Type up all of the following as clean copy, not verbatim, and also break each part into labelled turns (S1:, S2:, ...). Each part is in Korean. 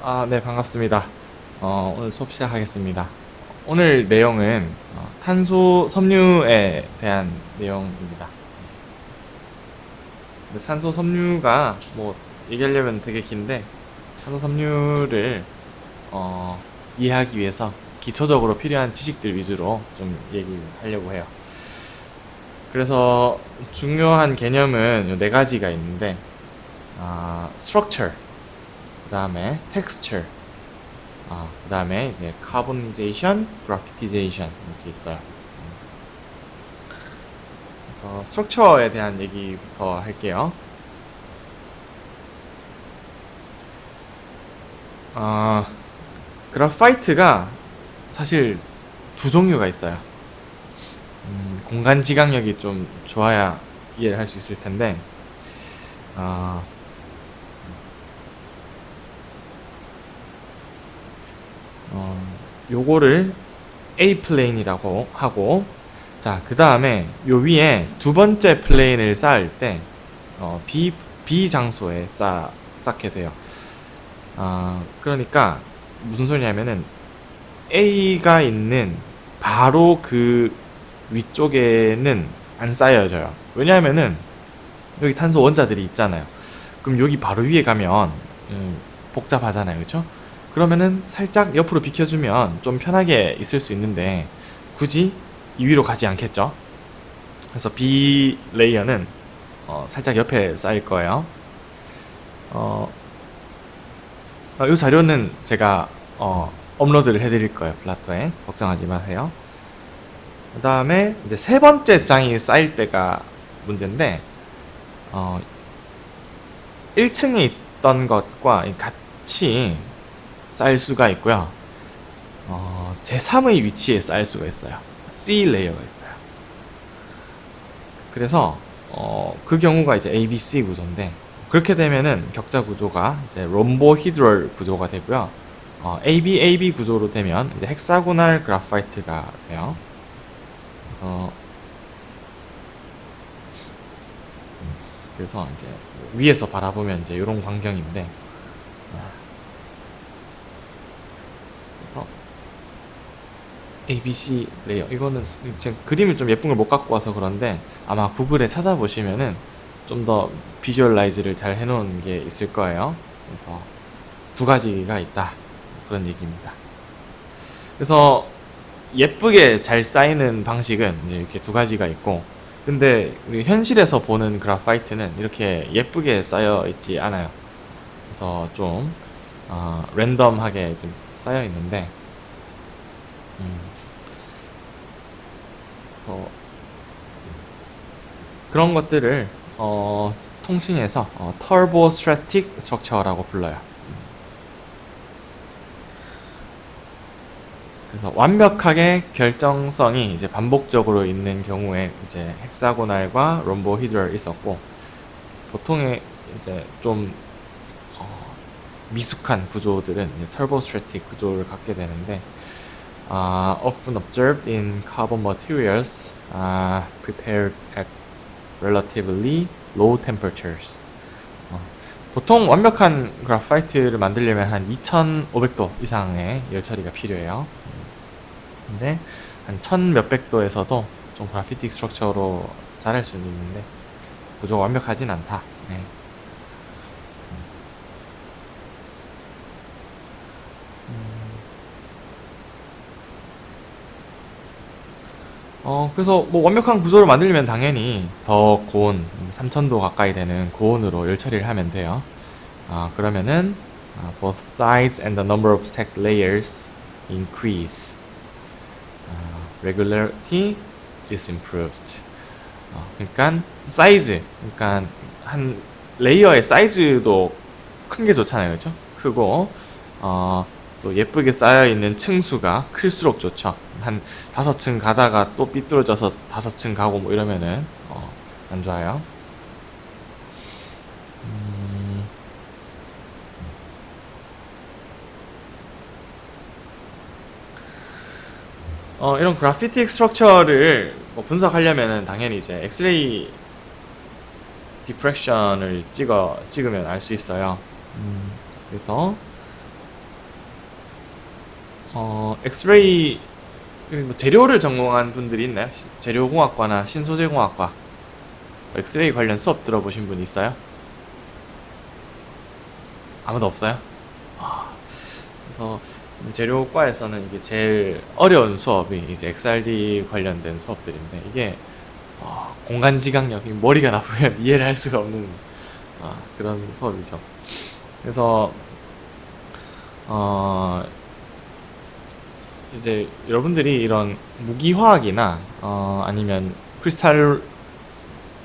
S1: 네, 반갑습니다. 오늘 수업 시작하겠습니다. 오늘 내용은 탄소 섬유에 대한 내용입니다. 근데 탄소 섬유가 뭐 얘기하려면 되게 긴데 탄소 섬유를 이해하기 위해서 기초적으로 필요한 지식들 위주로 좀 얘기하려고 해요. 그래서 중요한 개념은 네 가지가 있는데 structure, 그 다음에 texture, 그 다음에 이제 carbonization, graphitization 이렇게 있어요. 그래서 스트럭처에 대한 얘기부터 할게요. 그래파이트가 사실 두 종류가 있어요. 공간 지각력이 좀 좋아야 이해를 할 수 있을 텐데, 어, 요거를 A 플레인이라고 하고, 자, 그 다음에 요 위에 두 번째 플레인을 쌓을 때 B 장소에 쌓게 돼요. 그러니까 무슨 소리냐면은 A가 있는 바로 그 위쪽에는 안 쌓여져요. 왜냐하면은 여기 탄소 원자들이 있잖아요. 그럼 여기 바로 위에 가면 복잡하잖아요, 그렇죠? 그러면은 살짝 옆으로 비켜주면 좀 편하게 있을 수 있는데 굳이 이 위로 가지 않겠죠? 그래서 B 레이어는 살짝 옆에 쌓일 거예요. 이 자료는 제가 업로드를 해드릴 거예요, 플라터에. 걱정하지 마세요. 그 다음에 이제 세 번째 장이 쌓일 때가 문제인데 1층에 있던 것과 같이 쌓일 수가 있고요. 제3의 위치에 쌓일 수가 있어요. C 레이어가 있어요. 그래서 그 경우가 이제 ABC 구조인데 그렇게 되면은 격자 구조가 이제 롬보히드럴 구조가 되고요. ABAB 구조로 되면 이제 헥사고날 그래파이트가 돼요. 그래서 이제 위에서 바라보면 이제 이런 광경인데, 그래서 ABC 레이어, 이거는 지금 그림을 좀 예쁜 걸 못 갖고 와서 그런데 아마 구글에 찾아보시면은 좀 더 비주얼라이즈를 잘 해놓은 게 있을 거예요. 그래서 두 가지가 있다, 그런 얘기입니다. 그래서 예쁘게 잘 쌓이는 방식은 이렇게 두 가지가 있고, 근데 우리 현실에서 보는 그래파이트는 이렇게 예쁘게 쌓여 있지 않아요. 그래서 좀 랜덤하게 좀 쌓여 있는데, 음, 그래서 그런 것들을 통칭해서 터보 스트래틱 스트럭처라고 불러요. 그래서 완벽하게 결정성이 이제 반복적으로 있는 경우에 이제 헥사고날과 롬보히드럴 있었고, 보통의 이제 좀 미숙한 구조들은 터보스트래틱 구조를 갖게 되는데, often observed in carbon materials prepared at relatively low temperatures. 보통 완벽한 그래파이트를 만들려면 한 2500도 이상의 열 처리가 필요해요. 근데 한 1000 몇백 도에서도 좀 그래피틱 스트럭처로 자랄 수는 있는데 구조가 완벽하진 않다. 네. 그래서 뭐 완벽한 구조를 만들려면 당연히 더 고온, 3000도 가까이 되는 고온으로 열 처리를 하면 돼요. 그러면은 both size and the number of stacked layers increase. Regularity is improved. 그러니까 사이즈, 그러니까 한 레이어의 사이즈도 큰 게 좋잖아요, 그렇죠? 크고 또 예쁘게 쌓여 있는 층수가 클수록 좋죠. 한 5층 가다가 또 삐뚤어져서 5층 가고 뭐 이러면은 안 좋아요. 이런 그래피틱 스트럭처를 뭐 분석하려면은 당연히 이제 엑스레이 디프렉션을 찍으면 알 수 있어요. 그래서 엑스레이 뭐 재료를 전공한 분들이 있나요? 재료공학과나 신소재공학과 엑스레이 관련 수업 들어보신 분 있어요? 아무도 없어요? 아, 그래서 재료과에서는 이게 제일 어려운 수업이 이제 XRD 관련된 수업들인데 이게 공간지각력, 머리가 나쁘면 이해를 할 수가 없는 그런 수업이죠. 그래서 어, 이제 여러분들이 이런 무기화학이나 아니면 크리스탈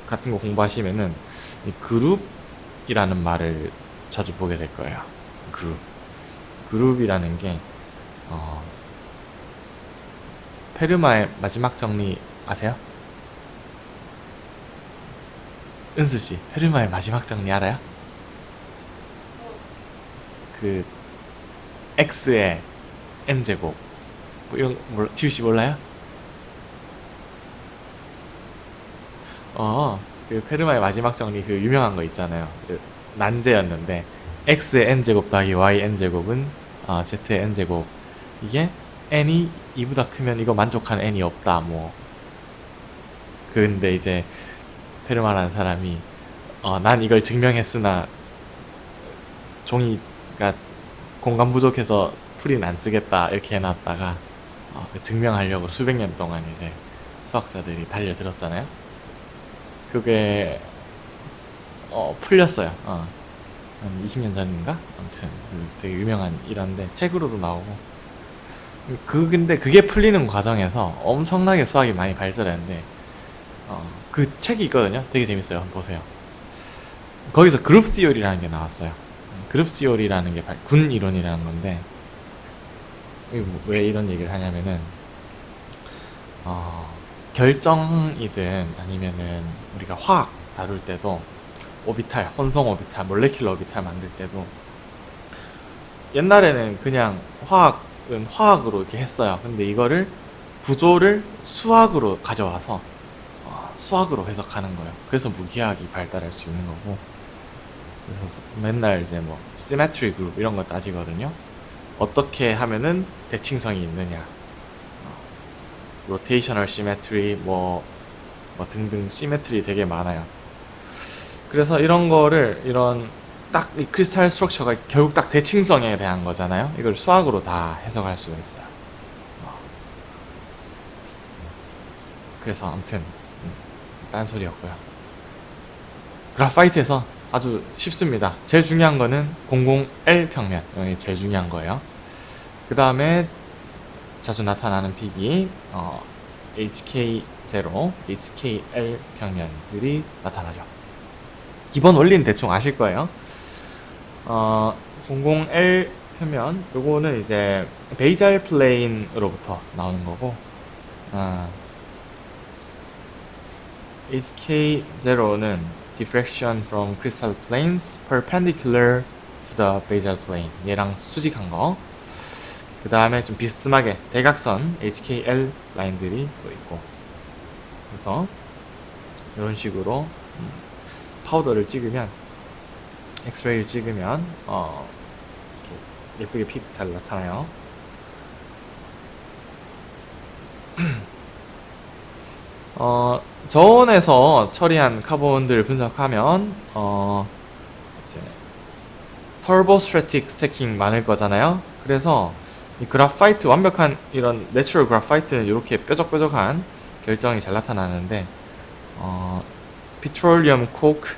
S1: 같은 거 공부하시면은 이 그룹이라는 말을 자주 보게 될 거예요. 그룹. 그룹이라는 게 어, 페르마의 마지막 정리 아세요? 은수 씨, 페르마의 마지막 정리 알아요? 그 x의 n 제곱 뭐 이런 지우 씨 몰라요? 그 페르마의 마지막 정리 그 유명한 거 있잖아요. 그 난제였는데 x의 n 제곱 더하기 y n 제곱은 z의 n 제곱 이게 n이 2보다 크면 이거 만족한 n이 없다 뭐. 근데 이제 페르마라는 사람이 난 이걸 증명했으나 종이가 공간 부족해서 풀이는 안 쓰겠다 이렇게 해놨다가 그 증명하려고 수백 년 동안 이제 수학자들이 달려들었잖아요. 그게 풀렸어요. 한 20년 전인가? 아무튼 되게 유명한 일화인데 책으로도 나오고 근데 그게 풀리는 과정에서 엄청나게 수학이 많이 발전했는데 그 책이 있거든요. 되게 재밌어요. 한번 보세요. 거기서 그룹 시오리라는 게 나왔어요. 그룹 시오리라는 게 군 이론이라는 건데 왜 이런 얘기를 하냐면은 결정이든 아니면은 우리가 화학 다룰 때도 오비탈, 혼성 오비탈, 몰레큘러 오비탈 만들 때도 옛날에는 그냥 화학은 화학으로 이렇게 했어요. 근데 이거를 구조를 수학으로 가져와서 수학으로 해석하는 거예요. 그래서 무기화학이 발달할 수 있는 거고. 그래서 맨날 이제 뭐 시메트리 그룹 이런 거 따지거든요. 어떻게 하면은 대칭성이 있느냐, 로테이셔널 시메트리 뭐 등등 시메트리 되게 많아요. 그래서 이런 거를 이런 딱 이 크리스탈 스트럭처가 결국 딱 대칭성에 대한 거잖아요. 이걸 수학으로 다 해석할 수가 있어요. 그래서 아무튼 딴소리였고요. 그래파이트에서 아주 쉽습니다. 제일 중요한 거는 00L 평면, 이게 제일 중요한 거예요. 그 다음에 자주 나타나는 픽이 HK0, HKL 평면들이 나타나죠. 기본 원리는 대충 아실 거예요. 00L 평면, 요거는 이제 베이잘 플레인으로부터 나오는 거고, HK0는 diffraction from crystal planes perpendicular to the basal plane. 얘랑 수직한 거. 그 다음에 좀 비스듬하게 대각선 HKL 라인들이 또 있고. 그래서 이런 식으로 파우더를 찍으면, 엑스레이를 찍으면 이렇게 예쁘게 픽 잘 나타나요. 저온에서 처리한 카본들 분석하면 이제 터보스트래틱 스태킹 많을 거잖아요. 그래서 이 그래파이트, 완벽한 이런 내추럴 그래파이트는 이렇게 뾰족뾰족한 결정이 잘 나타나는데 피트롤리엄 코크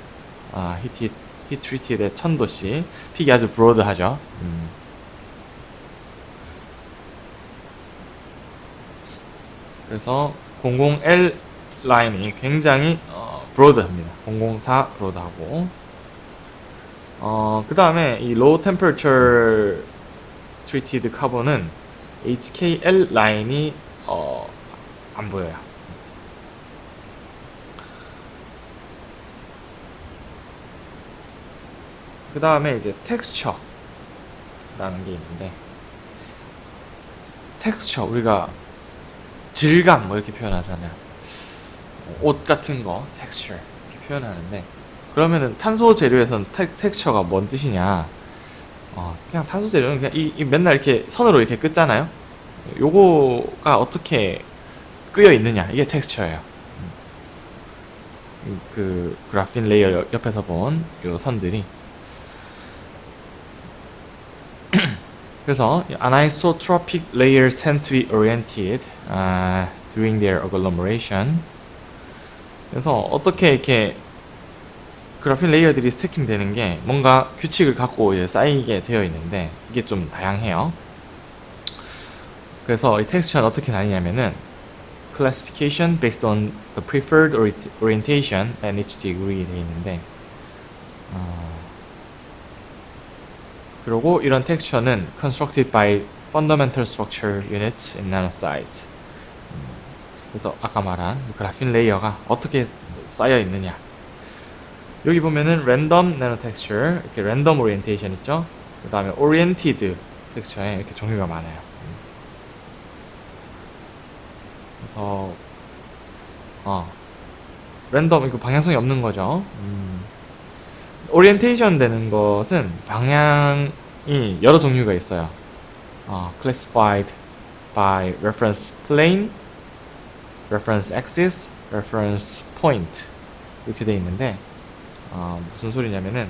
S1: 히트 트리티드의 천도씨 픽이 아주 브로드하죠. 그래서 00L 라인이 굉장히 브로드합니다. 004 브로드하고 그 다음에 이 low temperature treated 카본은 HKL 라인이 안 보여요. 그 다음에 이제 texture라는 게 있는데, texture 우리가 질감 뭐 이렇게 표현하잖아요. 옷 같은 거 texture 이렇게 표현하는데, 그러면은 탄소 재료에선 texture가 뭔 뜻이냐? 그냥 탄소 재료는 그냥 이 맨날 이렇게 선으로 이렇게 긋잖아요. 요거가 어떻게 끄여 있느냐, 이게 텍스처예요. 그 그래핀 레이어 옆에서 본 요 선들이. 그래서 anisotropic layers tend to be oriented during their agglomeration. 그래서 어떻게 이렇게 그래핀 레이어들이 스태킹 되는 게 뭔가 규칙을 갖고 이제 쌓이게 되어 있는데, 이게 좀 다양해요. 그래서 이 텍스처는 어떻게 나뉘냐면은 classification based on the preferred orientation and each degree 되어 있는데, 그리고 이런 텍스처는 constructed by fundamental structure units in nanosize. 그래서 아까 말한 그래핀 레이어가 어떻게 쌓여 있느냐, 여기 보면은 랜덤 나노 텍스처, 이렇게 랜덤 오리엔테이션 있죠. 그 다음에 오리엔티드 텍스처에 이렇게 종류가 많아요. 그래서 랜덤, 이거 방향성이 없는 거죠. 오리엔테이션 되는 것은 방향이 여러 종류가 있어요. classified by reference plane, reference axis, reference point 이렇게 돼 있는데, 무슨 소리냐면은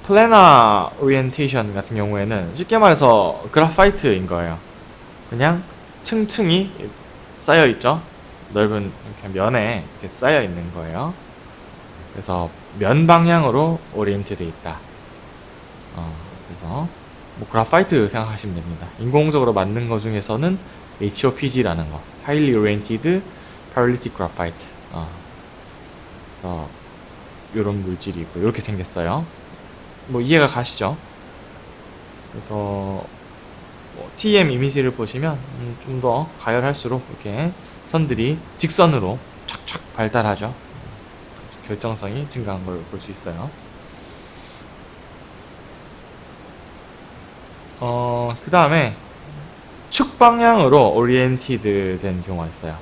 S1: 플래너 오리엔테이션 같은 경우에는 쉽게 말해서 그래파이트인 거예요. 그냥 층층이 쌓여 있죠. 넓은 이렇게 면에 이렇게 쌓여 있는 거예요. 그래서 면 방향으로 오리엔트 돼 있다. 그래서 뭐 그래파이트 생각하시면 됩니다. 인공적으로 만든 거 중에서는 HOPG라는 거, Highly Oriented Paralytic Graphite. 그래서 이런 물질이 있고 이렇게 생겼어요. 뭐 이해가 가시죠? 그래서 뭐 TM 이미지를 보시면 좀 더 가열할수록 이렇게 선들이 직선으로 촥촥 발달하죠. 결정성이 증가한 걸 볼 수 있어요. 그 다음에 축 방향으로 오리엔티드 된 경우가 있어요.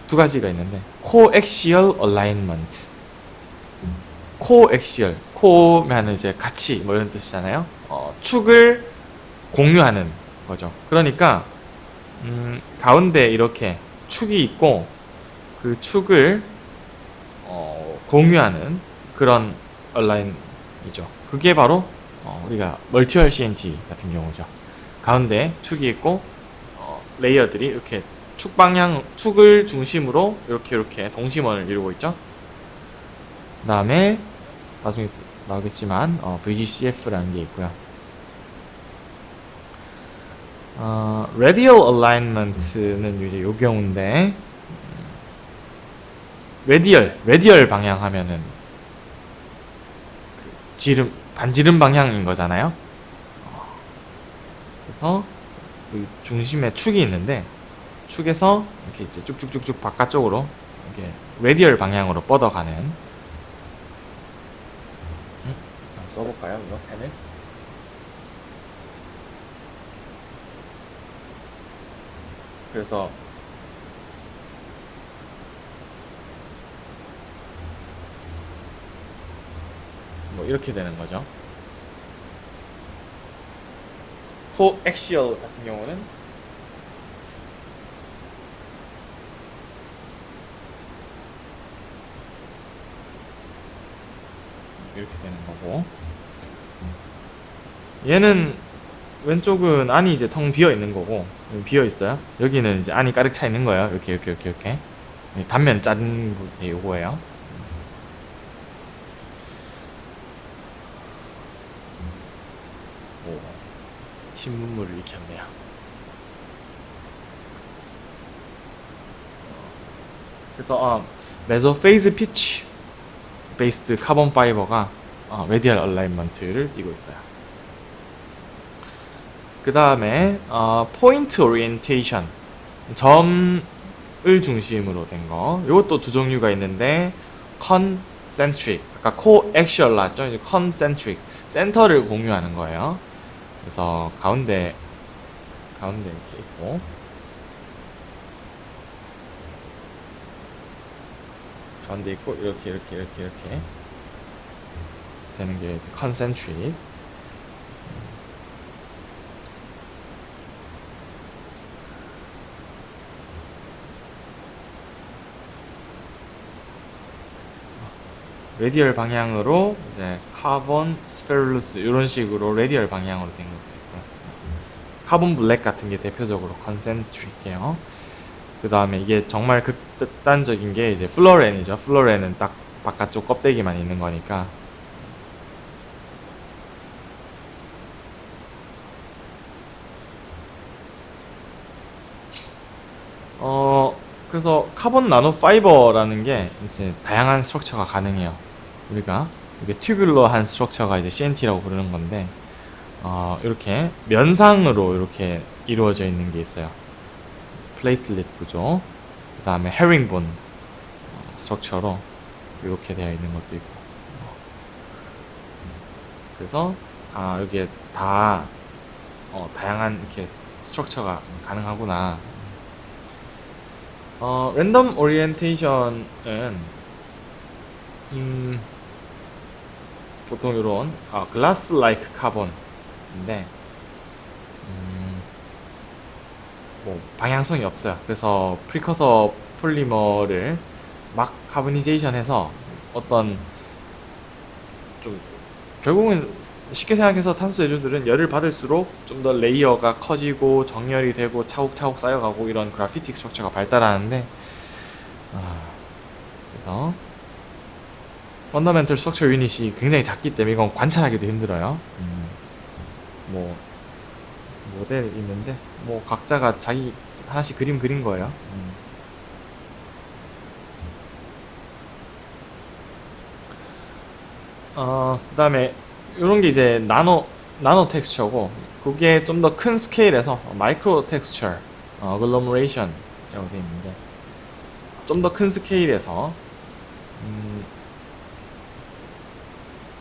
S1: 두 가지가 있는데, coaxial alignment. coaxial, co면은 이제 같이 뭐 이런 뜻이잖아요. 축을 공유하는 거죠. 그러니까 가운데 이렇게 축이 있고 그 축을 공유하는 그런 얼라인이죠. 그게 바로 우리가 멀티얼 CNT 같은 경우죠. 가운데 축이 있고 레이어들이 이렇게 축 방향, 축을 중심으로 이렇게 동심원을 이루고 있죠. 그 다음에 나중에 나오겠지만 VGCF라는 게 있고요. radial alignment는 이제 요 경우인데, 레디얼 방향 하면은 지름, 반지름 방향인 거잖아요. 그래서 그 중심에 축이 있는데, 축에서 이렇게 이제 쭉쭉쭉쭉 바깥쪽으로 이렇게 레디얼 방향으로 뻗어가는. 한번 써볼까요, 이거 펜을? 그래서 뭐 이렇게 되는 거죠. 코엑시얼 같은 경우는 이렇게 되는 거고, 얘는 왼쪽은 안이 이제 텅 비어 있는 거고, 비어 있어요. 여기는 이제 안이 가득 차 있는 거예요. 이렇게 단면 짠 게 요거예요. 오, 신문물을 익혔네요. 그래서 메소페이즈 피치 베이스드 카본 파이버가 레디얼 얼라인먼트를 띠고 있어요. 그 다음에 포인트 오리엔테이션, 점을 중심으로 된 거. 이것도 두 종류가 있는데, 컨센트릭, 아까 코엑시얼 나왔죠? 이제 컨센트릭, 센터를 공유하는 거예요. 그래서 가운데 이렇게 있고, 가운데 있고, 이렇게 되는 게 컨센트릭. 레디얼 방향으로 이제 카본 스페룰루스 이런 식으로 레디얼 방향으로 된 것도 있고, 카본 블랙 같은 게 대표적으로 컨센트릭이에요. 그 다음에 이게 정말 극단적인 게 이제 플로렌이죠. 플로렌은 딱 바깥쪽 껍데기만 있는 거니까. 그래서 카본 나노 파이버라는 게 이제 다양한 스트럭처가 가능해요. 우리가 이게 튜뷸러한 스트럭처가 이제 CNT라고 부르는 건데, 이렇게 면상으로 이렇게 이루어져 있는 게 있어요. 플레이틀릿 구조, 그 다음에 헤링본 스트럭처로 이렇게 되어 있는 것도 있고. 그래서 여기에 다 다양한 이렇게 스트럭처가 가능하구나. 랜덤 오리엔테이션은 보통 이런 글라스 라이크 카본인데 뭐 방향성이 없어요. 그래서 프리커서 폴리머를 막 카보니제이션 해서 어떤 좀 결국은 쉽게 생각해서 탄소 재료들은 열을 받을수록 좀 더 레이어가 커지고 정렬이 되고 차곡차곡 쌓여가고 이런 그래피틱 스트럭처가 발달하는데, 그래서 펀더멘털 스트럭처 유닛이 굉장히 작기 때문에 이건 관찰하기도 힘들어요. 뭐 모델 있는데 뭐 각자가 자기 하나씩 그림 그린 거예요. 그 다음에 이런 게 이제 나노 텍스처고, 그게 좀 더 큰 스케일에서 마이크로 텍스처, 어글로머레이션이라고 되어 있는데, 좀 더 큰 스케일에서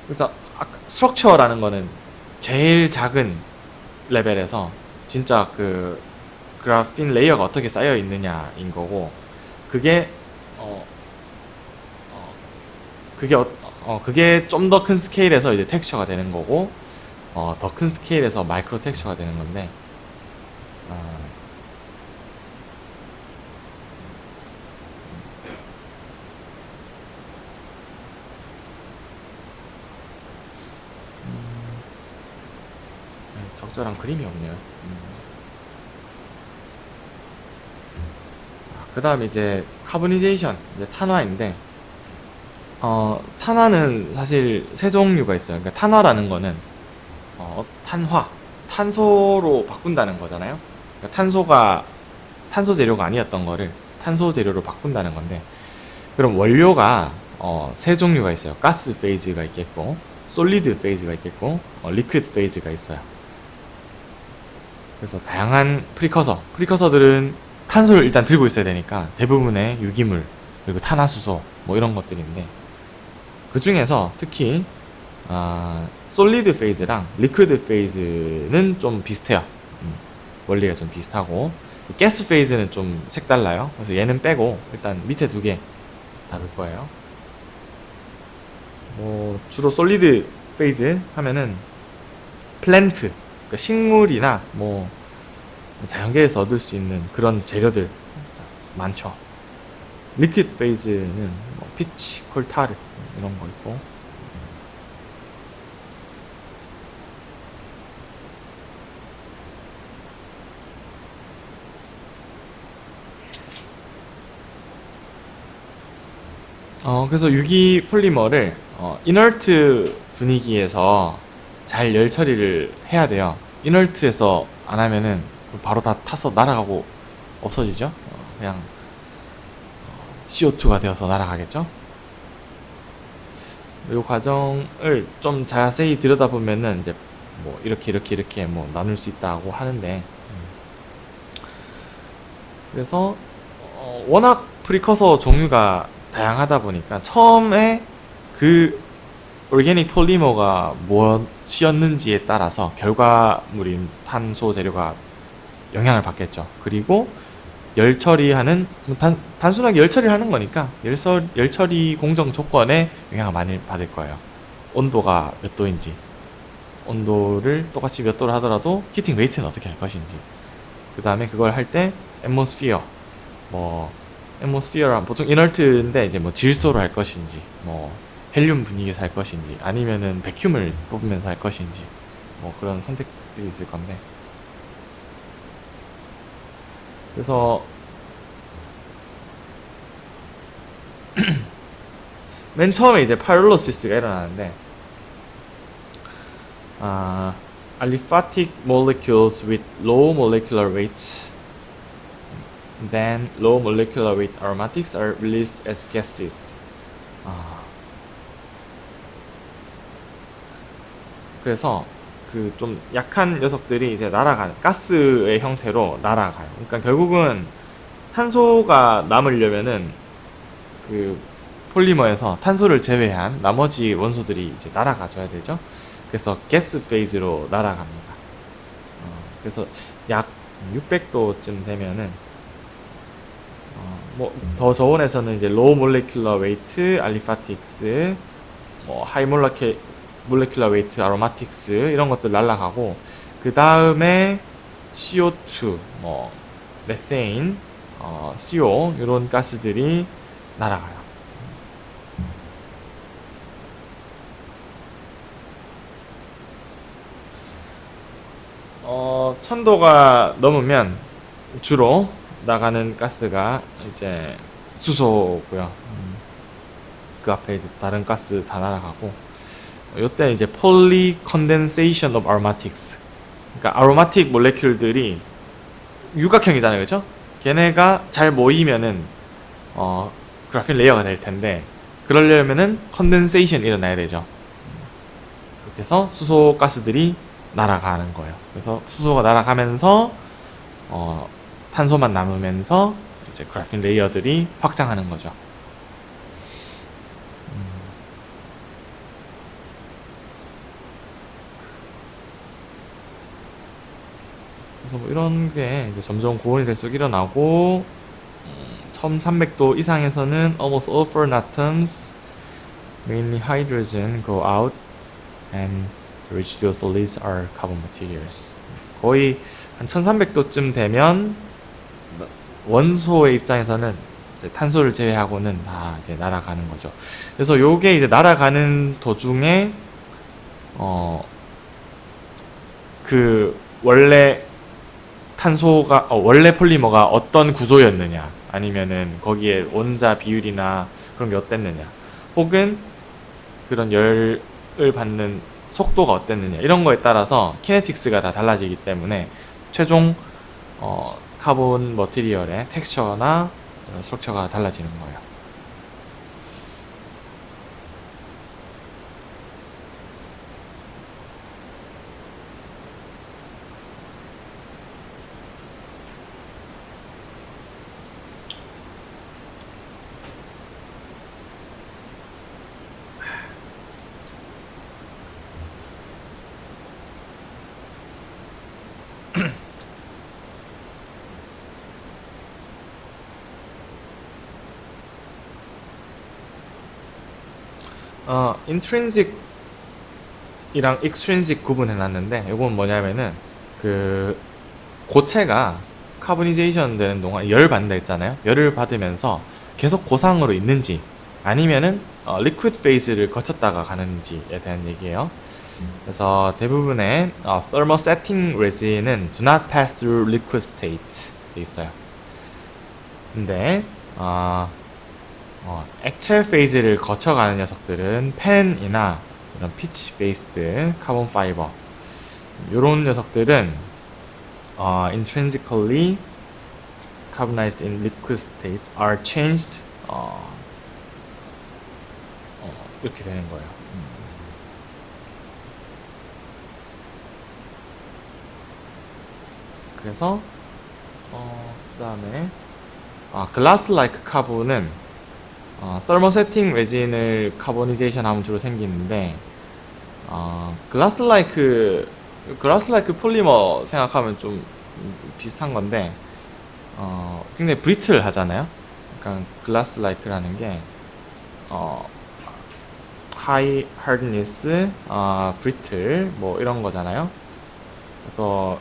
S1: 그래서 스트럭처라는 거는 제일 작은 레벨에서 진짜 그 그래핀 레이어가 어떻게 쌓여 있느냐인 거고, 그게 그게 좀 더 큰 스케일에서 이제 텍스처가 되는 거고, 더 큰 스케일에서 마이크로 텍스처가 되는 건데, 적절한 그림이 없네요. 그 다음에 이제 카보니제이션, 이제 탄화인데, 탄화는 사실 세 종류가 있어요. 그러니까 탄화라는 거는 탄소로 바꾼다는 거잖아요. 그러니까 탄소 재료가 아니었던 거를 탄소 재료로 바꾼다는 건데, 그럼 원료가 세 종류가 있어요. 가스 페이즈가 있겠고, 솔리드 페이즈가 있겠고, 리퀴드 페이즈가 있어요. 그래서 다양한 프리커서들은 탄소를 일단 들고 있어야 되니까 대부분의 유기물, 그리고 탄화수소 뭐 이런 것들인데, 그 중에서 특히 솔리드 페이즈랑 리퀴드 페이즈는 좀 비슷해요. 원리가 좀 비슷하고, 가스 페이즈는 좀 색달라요. 그래서 얘는 빼고 일단 밑에 두 개 다 넣을 거예요. 뭐 주로 솔리드 페이즈 하면은 플랜트, 그러니까 식물이나 뭐 자연계에서 얻을 수 있는 그런 재료들 많죠. 리퀴드 페이즈는 뭐 피치, 콜타르 이런 거 있고, 그래서 유기 폴리머를 이너트 분위기에서 잘 열 처리를 해야 돼요. 이너트에서 안 하면은 바로 다 타서 날아가고 없어지죠. 그냥 CO2가 되어서 날아가겠죠. 이 과정을 좀 자세히 들여다보면은 이제 뭐 이렇게 뭐 나눌 수 있다고 하는데, 그래서 워낙 프리커서 종류가 다양하다 보니까 처음에 그 오르게닉 폴리머가 무엇이었는지에 따라서 결과물인 탄소 재료가 영향을 받겠죠. 그리고 열 처리하는, 단순하게 열 처리를 하는 거니까 열 처리 공정 조건에 영향을 많이 받을 거예요. 온도가 몇 도인지, 온도를 똑같이 몇 도로 하더라도 히팅 레이트는 어떻게 할 것인지, 그 다음에 그걸 할 때 앰모스피어, 뭐 앰모스피어란 보통 이널트인데 이제 뭐 질소로 할 것인지, 뭐 헬륨 분위기에서 할 것인지, 아니면은 백큐음을 뽑으면서 할 것인지, 뭐 그런 선택들이 있을 건데, 그래서 맨 처음에 이제 파이롤로시스가 일어나는데, aliphatic molecules with low molecular weights, then low molecular weight aromatics are released as gases. 그래서 그 좀 약한 녀석들이 이제 날아가는, 가스의 형태로 날아가요. 그러니까 결국은 탄소가 남으려면은 그 폴리머에서 탄소를 제외한 나머지 원소들이 이제 날아가줘야 되죠. 그래서 가스 페이즈로 날아갑니다. 그래서 약 600도쯤 되면은 뭐 더 저온에서는 이제 low molecular weight aliphatics, 뭐 high molecular weight aromatics 이런 것들 날아가고, 그 다음에 CO2, 뭐 methane, CO 이런 가스들이 날아가요. 천도가 넘으면 주로 나가는 가스가 이제 수소고요. 그 앞에 이제 다른 가스 다 날아가고, 요때 이제 poly condensation of aromatics, 그러니까 아로마틱 몰레큘들이 육각형이잖아요, 그죠? 걔네가 잘 모이면은 그라핀 레이어가 될 텐데, 그러려면은 컨덴세이션 일어나야 되죠. 그래서 수소 가스들이 날아가는 거예요. 그래서 수소가 날아가면서 탄소만 남으면서 이제 그라핀 레이어들이 확장하는 거죠. 그래서 뭐 이런 게 이제 점점 고온이 될수록 일어나고, 1300도 이상에서는 almost all foreign atoms, mainly hydrogen, go out, and the residual solids are carbon materials. 거의 한 1300도쯤 되면 원소의 입장에서는 이제 탄소를 제외하고는 다 이제 날아가는 거죠. 그래서 요게 이제 날아가는 도중에 그 원래 탄소가 원래 폴리머가 어떤 구조였느냐, 아니면은 거기에 원자 비율이나 그런 게 어땠느냐, 혹은 그런 열을 받는 속도가 어땠느냐, 이런 거에 따라서 키네틱스가 다 달라지기 때문에 최종 카본 머티리얼의 텍스처나 스트럭처가 달라지는 거예요. 인트린식이랑 익스트린식 구분해 놨는데, 이건 뭐냐면은 그 고체가 카보니제이션 되는 동안 열 받는다 했잖아요. 열을 받으면서 계속 고상으로 있는지, 아니면은 리퀴드 페이즈를 거쳤다가 가는지에 대한 얘기예요. 그래서 대부분의 thermosetting resin은 do not pass through liquid state 돼 있어요. 근데 액체 페이즈를 거쳐가는 녀석들은 펜이나 이런 피치 베이스드 카본 파이버, 이런 녀석들은 intrinsically carbonized in liquid state are changed, 이렇게 되는 거예요. 그래서 그 다음에 glass-like carbon은 thermosetting resin을 카보니제이션 하면 주로 생기는데, glass-like 폴리머 생각하면 좀 비슷한 건데, 굉장히 brittle 하잖아요. 그러니까 glass-like라는 게 high hardness, brittle 뭐 이런 거잖아요. 그래서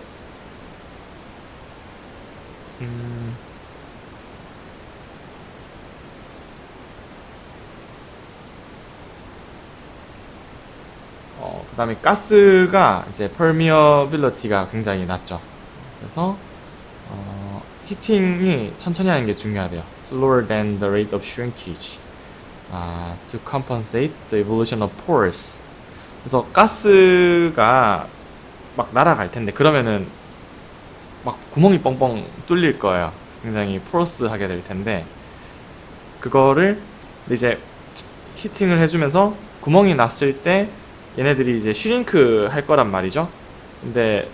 S1: 그 다음에 가스가 이제 permeability가 굉장히 낮죠. 그래서 히팅이 천천히 하는 게 중요하대요. slower than the rate of shrinkage, to compensate the evolution of pores. 그래서 가스가 막 날아갈 텐데 그러면은 막 구멍이 뻥뻥 뚫릴 거예요. 굉장히 포러스하게 될 텐데 그거를 이제 히팅을 해주면서 구멍이 났을 때 얘네들이 이제 슈링크 할 거란 말이죠. 근데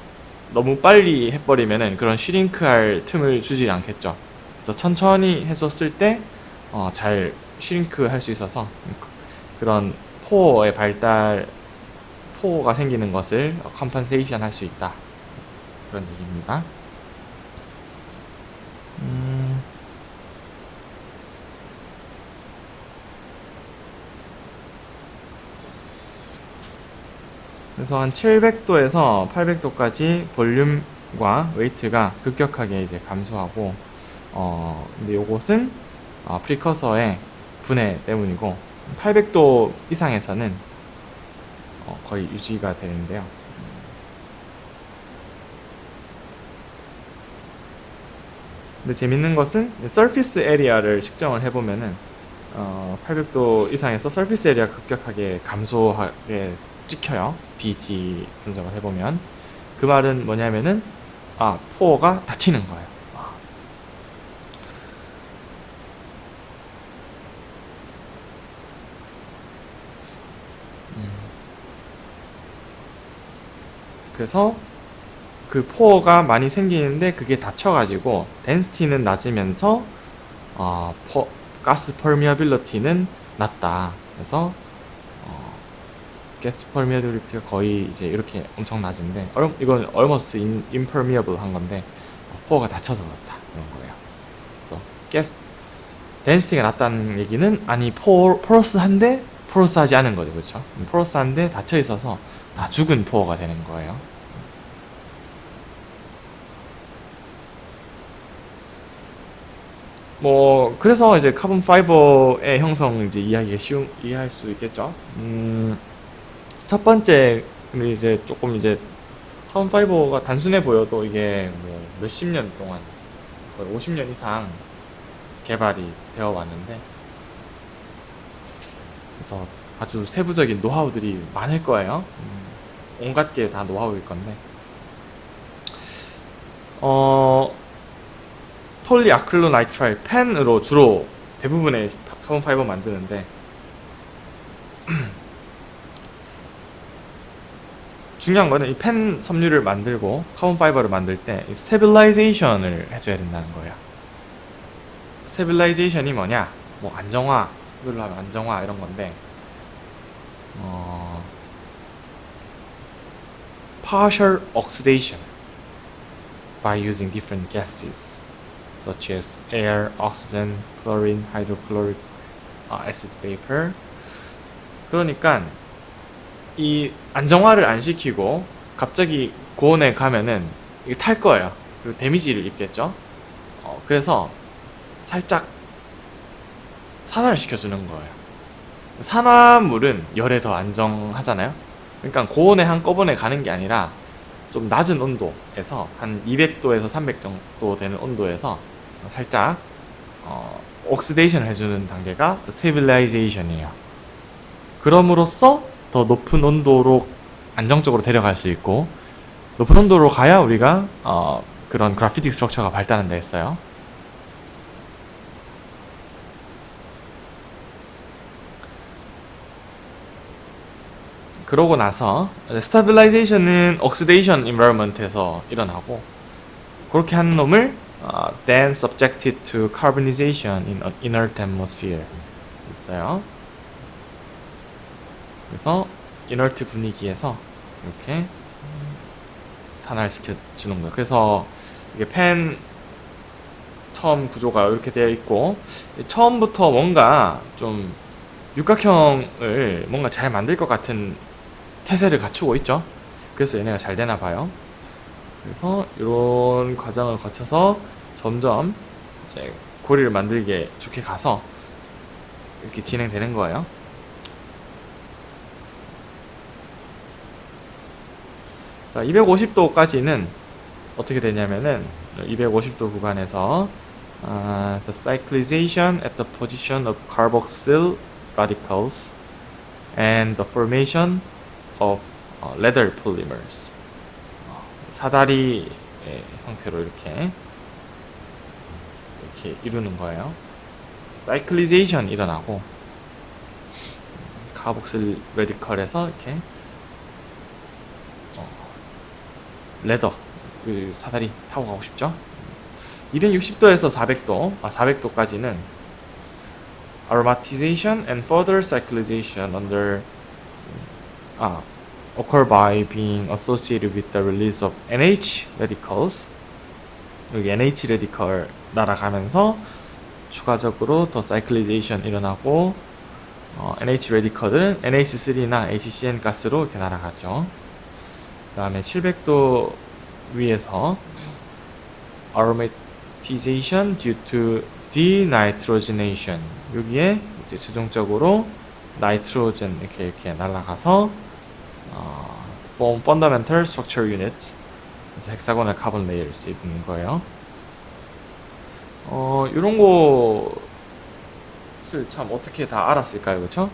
S1: 너무 빨리 해버리면은 그런 슈링크 할 틈을 주지 않겠죠. 그래서 천천히 해줬을 때 잘 슈링크 할 수 있어서 그런 포어의 발달, 포어가 생기는 것을 컴pen세이션 할 수 있다. 그런 얘기입니다. 그래서 한 700도에서 800도까지 볼륨과 웨이트가 급격하게 이제 감소하고, 근데 요것은 프리커서의 분해 때문이고 800도 이상에서는 거의 유지가 되는데요. 근데 재밌는 것은 서피스 에리아를 측정을 해보면은 800도 이상에서 서피스 에리아가 급격하게 감소하게 찍혀요. BT 분석을 해보면. 그 말은 뭐냐면은 포어가 닫히는 거예요. 그래서 그 포어가 많이 생기는데 그게 닫혀가지고 덴시티는 낮으면서 가스 퍼미어빌리티는 낮다. 그래서 가스 퍼미어빌리티가 거의 이제 이렇게 엄청 낮은데 이건 almost impermeable 한 건데 포어가 닫혀서 그렇다 이런 거예요. 그래서 가스 덴시티가 낮다는 얘기는 포러스한데 포러스하지 않은 거죠, 그렇죠? 포러스한데 닫혀 있어서 다 죽은 포어가 되는 거예요. 뭐 그래서 이제 카본 파이버의 형성 이제 이해할 수 있겠죠. 첫 번째 이제 조금 이제 카본 파이버가 단순해 보여도 이게 뭐 몇십 년 동안 거의 50년 이상 개발이 되어 왔는데, 그래서 아주 세부적인 노하우들이 많을 거예요. 온갖 게 다 노하우일 건데, 폴리아크릴로나이트라일 펜으로 주로 대부분의 카본 파이버 만드는데 중요한 거는 이 펜 섬유를 만들고 카본 파이버를 만들 때 스테빌라이제이션을 해줘야 된다는 거예요. 스테빌라이제이션이 뭐냐? 뭐 안정화, 이걸로 하면 안정화 이런 건데, partial oxidation by using different gases such as air, oxygen, chlorine, hydrochloric acid vapor. 그러니까 이 안정화를 안 시키고 갑자기 고온에 가면은 이게 탈 거예요. 그리고 데미지를 입겠죠. 그래서 살짝 산화를 시켜주는 거예요. 산화물은 열에 더 안정하잖아요. 그러니까 고온에 한꺼번에 가는 게 아니라 좀 낮은 온도에서 한 200도에서 300 정도 되는 온도에서 살짝 옥시데이션을 해주는 단계가 스테빌라이제이션이에요. 그럼으로써 더 높은 온도로 안정적으로 데려갈 수 있고, 높은 온도로 가야 우리가 그런 그래피틱 스트럭처가 발달한다 했어요. 그러고 나서 스테빌라이제이션은 옥시데이션 인바이러먼트에서 일어나고, 그렇게 한 놈을 then subjected to carbonization in an inert atmosphere 있어요. 그래서 이너트 분위기에서 이렇게 탄화시켜 주는 거예요. 그래서 이게 펜 처음 구조가 이렇게 되어 있고, 처음부터 뭔가 좀 육각형을 뭔가 잘 만들 것 같은 태세를 갖추고 있죠. 그래서 얘네가 잘 되나 봐요. 그래서 이런 과정을 거쳐서 점점 이제 고리를 만들게 좋게 가서 이렇게 진행되는 거예요. 자, 250도까지는 어떻게 되냐면은 250도 구간에서 the cyclization at the position of carboxyl radicals and the formation of leather polymers. 사다리 형태로 이렇게 이루는 거예요. 사이클리제이션 일어나고 카복실 레디컬에서 이렇게 레더 사다리 타고 가고 싶죠. 260도에서 400도 400도까지는 aromatization and further cyclization under occur by being associated with the release of NH radicals. 여기 NH radical 날아가면서 추가적으로 더 cyclization 일어나고 NH radical은 NH3나 HCN 가스로 이렇게 날아가죠. 그 다음에 700도 위에서 aromatization due to denitrogenation. 여기에 이제 최종적으로 나이트로젠 이렇게 날아가서 form fundamental structure units. 그래서 헥사고널 카본 레이어를 쓰이는 거예요. 이런 것을 참 어떻게 다 알았을까요, 그렇죠?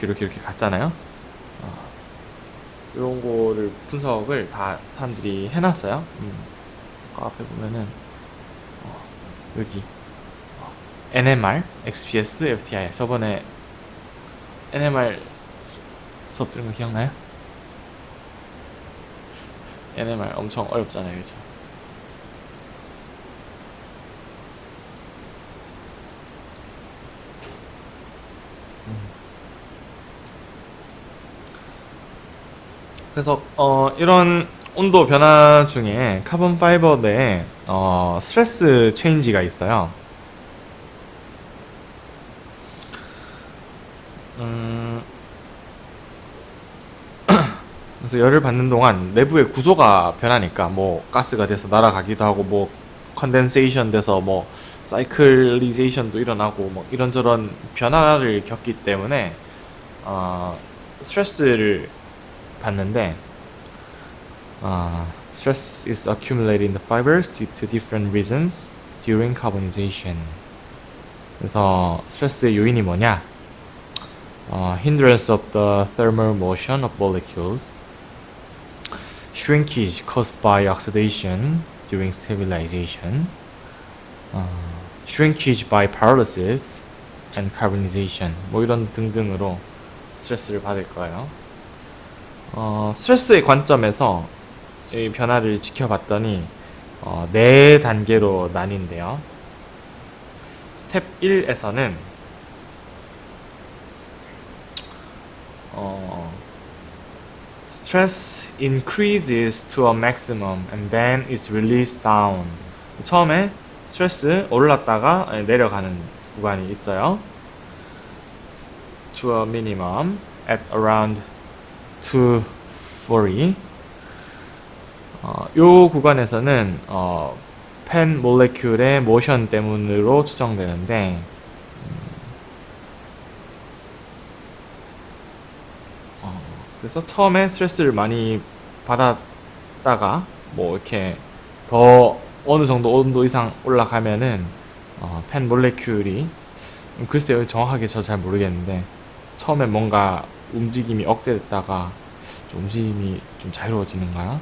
S1: 이렇게 갔잖아요. 이런 거를 분석을 다 사람들이 해놨어요. 앞에 보면은 여기 NMR, XPS, FTI. 저번에 NMR 수업 들은 거 기억나요? NMR 엄청 어렵잖아요, 그렇죠? 그래서 이런 온도 변화 중에 카본 파이버 내에 스트레스 체인지가 있어요. 그래서 열을 받는 동안 내부의 구조가 변하니까 뭐 가스가 돼서 날아가기도 하고 뭐 컨덴세이션 돼서 뭐 사이클리제이션도 일어나고 뭐 이런저런 변화를 겪기 때문에 스트레스를 받는데 stress is accumulated in the fibers due to different reasons during carbonization. 그래서 스트레스의 요인이 뭐냐? Hindrance of the thermal motion of molecules, shrinkage caused by oxidation during stabilization, shrinkage by pyrolysis, and carbonization. 뭐 이런 등등으로 스트레스를 받을 거예요. 스트레스의 관점에서 이 변화를 지켜봤더니 4단계로 나뉜대요. 스텝 1에서는 stress increases to a maximum and then is released down. 처음에 스트레스 올랐다가 내려가는 구간이 있어요. to a minimum at around 240. 요 구간에서는 펜 몰레큘의 모션 때문으로 추정되는데 그래서 처음에 스트레스를 많이 받았다가 뭐 이렇게 더 어느 정도 온도 이상 올라가면은 펜 몰레큘이 글쎄요 정확하게 저 잘 모르겠는데 처음에 뭔가 움직임이 억제됐다가 좀 움직임이 좀 자유로워지는가요?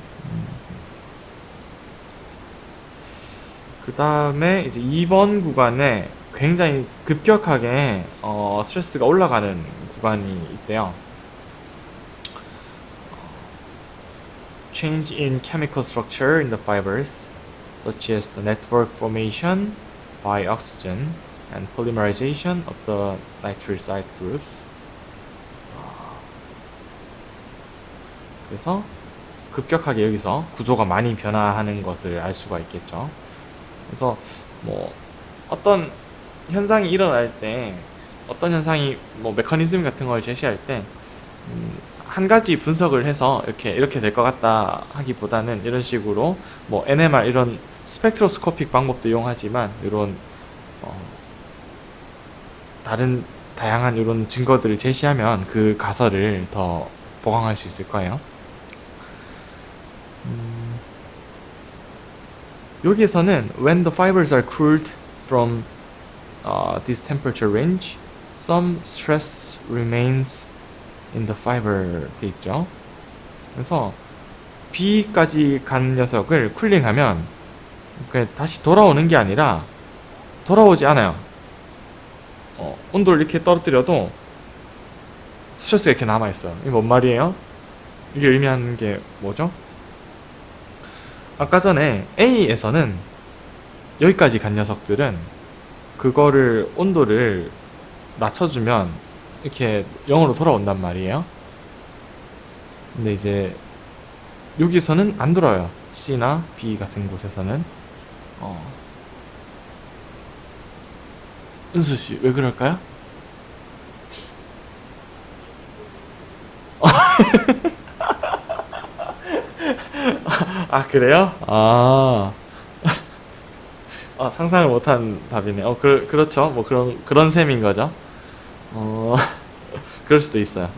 S1: 그 다음에 이제 2번 구간에 굉장히 급격하게 스트레스가 올라가는 구간이 있대요. Change in chemical structure in the fibers, such as the network formation by oxygen and polymerization of the nitrile side groups. 그래서 급격하게 여기서 구조가 많이 변화하는 것을 알 수가 있겠죠. 그래서 뭐 어떤 현상이 일어날 때 어떤 현상이 뭐 메커니즘 같은 걸 제시할 때 한 가지 분석을 해서 이렇게 될 것 같다 하기보다는 이런 식으로 뭐 NMR 이런 스펙트로스코픽 방법도 이용하지만 이런 다른 다양한 이런 증거들을 제시하면 그 가설을 더 보강할 수 있을 거예요. 여기에서는 when the fibers are cooled from this temperature range, some stress remains in the fiber 돼 있죠. 그래서 B까지 간 녀석을 쿨링하면 다시 돌아오는 게 아니라 돌아오지 않아요. 온도를 이렇게 떨어뜨려도 스트레스가 이렇게 남아있어요. 이게 뭔 말이에요? 이게 의미하는 게 뭐죠? 아까 전에 A에서는 여기까지 간 녀석들은 그거를 온도를 낮춰주면 이렇게 0으로 돌아온단 말이에요. 근데 이제 여기서는 안 돌아요. C나 B 같은 곳에서는. 은수씨 왜 그럴까요? 아 그래요? 상상을 못한 답이네. 그렇죠. 뭐 그런 셈인 거죠. 그럴 수도 있어요.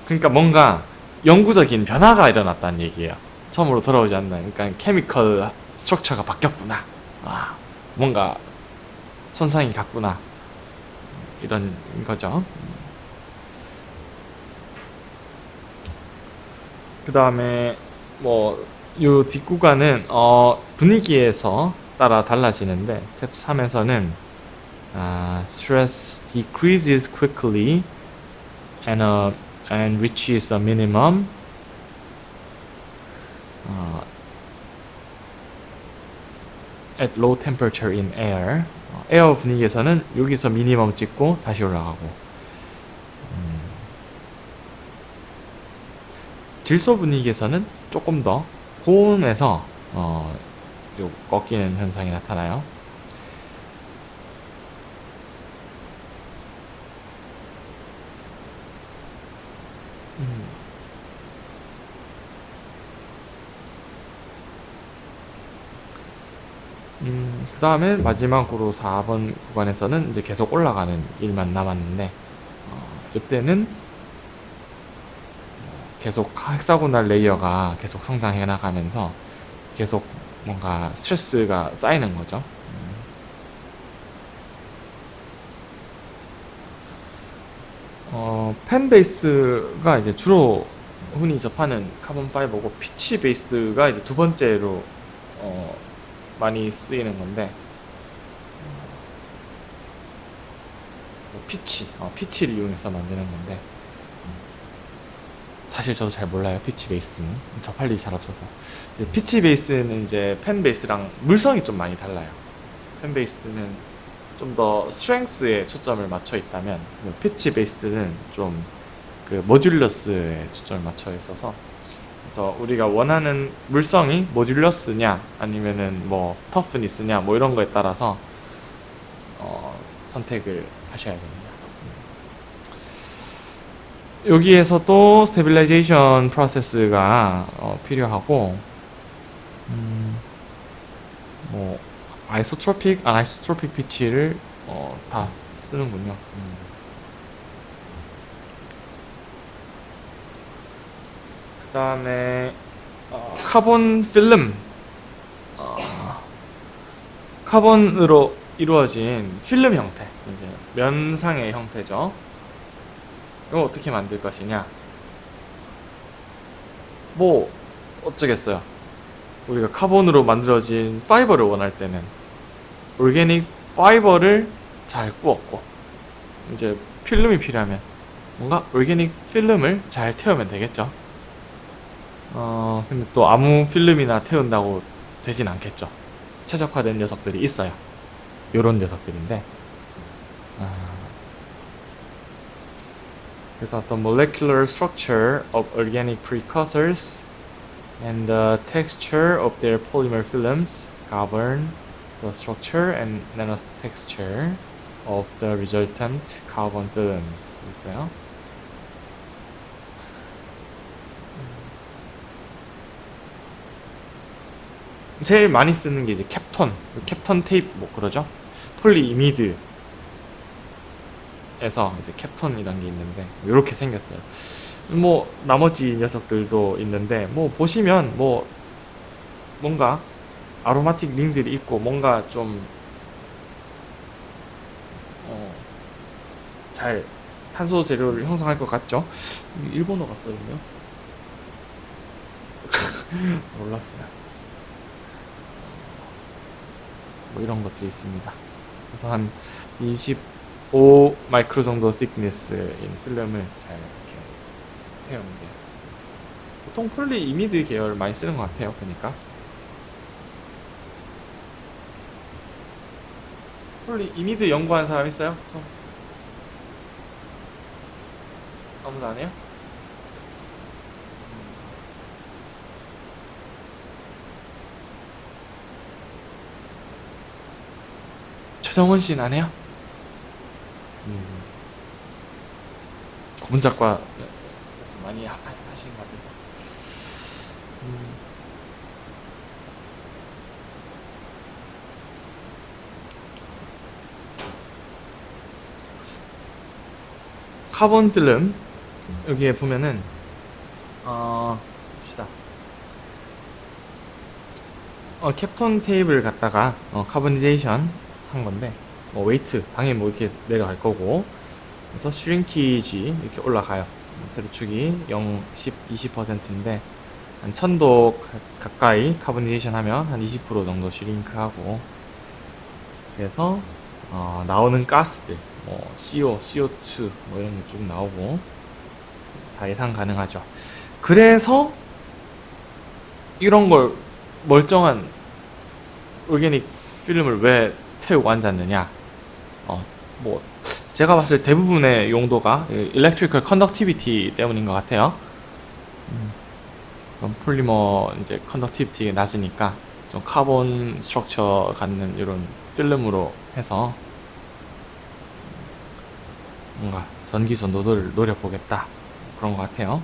S1: 그러니까 뭔가 영구적인 변화가 일어났다는 얘기예요. 처음으로 돌아오지 않나. 그러니까 케미컬 스트럭처가 바뀌었구나. 뭔가 손상이 갔구나. 이런 거죠. 그 다음에 요 뒷구간은 분위기에서 따라 달라지는데 스텝 3에서는 stress decreases quickly and reaches a minimum at low temperature in air. 에어 분위기에서는 여기서 미니멈 찍고 다시 올라가고, 질소 분위기에서는 조금 더 고온에서 요 꺾이는 현상이 나타나요. 그 다음에 마지막으로 4번 구간에서는 이제 계속 올라가는 일만 남았는데, 이때는 계속 헥사고날 레이어가 계속 성장해 나가면서 계속 뭔가 스트레스가 쌓이는 거죠. 펜 베이스가 이제 주로 흔히 접하는 카본 파이버고, 피치 베이스가 이제 두 번째로 많이 쓰이는 건데, 피치를 이용해서 만드는 건데, 사실 저도 잘 몰라요. 피치 베이스는 접할 일이 잘 없어서. 이제 피치 베이스는 이제 펜 베이스랑 물성이 좀 많이 달라요. 펜 베이스는 좀 더 스트렝스에 초점을 맞춰 있다면, 피치 베이스는 좀 그 모듈러스에 초점을 맞춰 있어서, 그래서 우리가 원하는 물성이 모듈러스냐 아니면은 뭐 터프니스냐 뭐 이런 거에 따라서 선택을 하셔야 됩니다. 여기에서도 스테빌라이제이션 프로세스가 필요하고, 뭐 아이소트로픽, 아나이소트로픽 피치를 다 쓰는군요. 그 다음에 카본 필름, 카본으로 이루어진 필름 형태, 이제 면상의 형태죠. 이거 어떻게 만들 것이냐? 뭐 어쩌겠어요. 우리가 카본으로 만들어진 파이버를 원할 때는 오르게닉 파이버를 잘 구웠고, 이제 필름이 필요하면 뭔가 오르게닉 필름을 잘 태우면 되겠죠. 근데 또 아무 필름이나 태운다고 되진 않겠죠. 최적화된 녀석들이 있어요. 요런 녀석들인데, 그래서 the molecular structure of organic precursors and the texture of their polymer films govern the structure and nanotexture of the resultant carbon films 있어요. 제일 많이 쓰는 게 이제 캡톤 테이프 뭐 그러죠? 폴리이미드에서 이제 캡톤이라는 게 있는데 이렇게 생겼어요. 뭐 나머지 녀석들도 있는데 뭐 보시면 뭐 뭔가 아로마틱 링들이 있고 뭔가 좀 잘 탄소 재료를 형성할 것 같죠? 일본어가 써있네요. 몰랐어요. 뭐 이런 것들이 있습니다. 그래서 한 25 마이크로 정도 thickness인 필름을 잘 이렇게 해오면 돼요. 보통 폴리이미드 계열 많이 쓰는 것 같아요. 보니까 폴리이미드 연구한 사람 있어요? 아무도 안 해요? 최정원 씨는 안 해요? 고분작과 많이 하시는 것 같아서. 카본 필름 여기에 보면은 봅시다. 캡톤 테이블 갖다가 카보니제이션 한 건데 뭐 웨이트 당연히 뭐 이렇게 내려갈 거고 그래서 슈링키지 이렇게 올라가요. 세류축이 0, 10, 20%인데 한 1000도 가까이 카보니제이션 하면 한 20% 정도 슈링크하고 그래서 나오는 가스들 뭐 CO, CO2 뭐 이런 게 쭉 나오고 다 예상 가능하죠. 그래서 이런 걸 멀쩡한 오르게닉 필름을 왜 태우고 앉았느냐? 뭐 제가 봤을 때 대부분의 용도가 electrical conductivity 때문인 것 같아요. 폴리머 이제 conductivity가 낮으니까 좀 카본 스트럭처 갖는 이런 필름으로 해서 뭔가 전기 전도도를 노려보겠다 그런 것 같아요.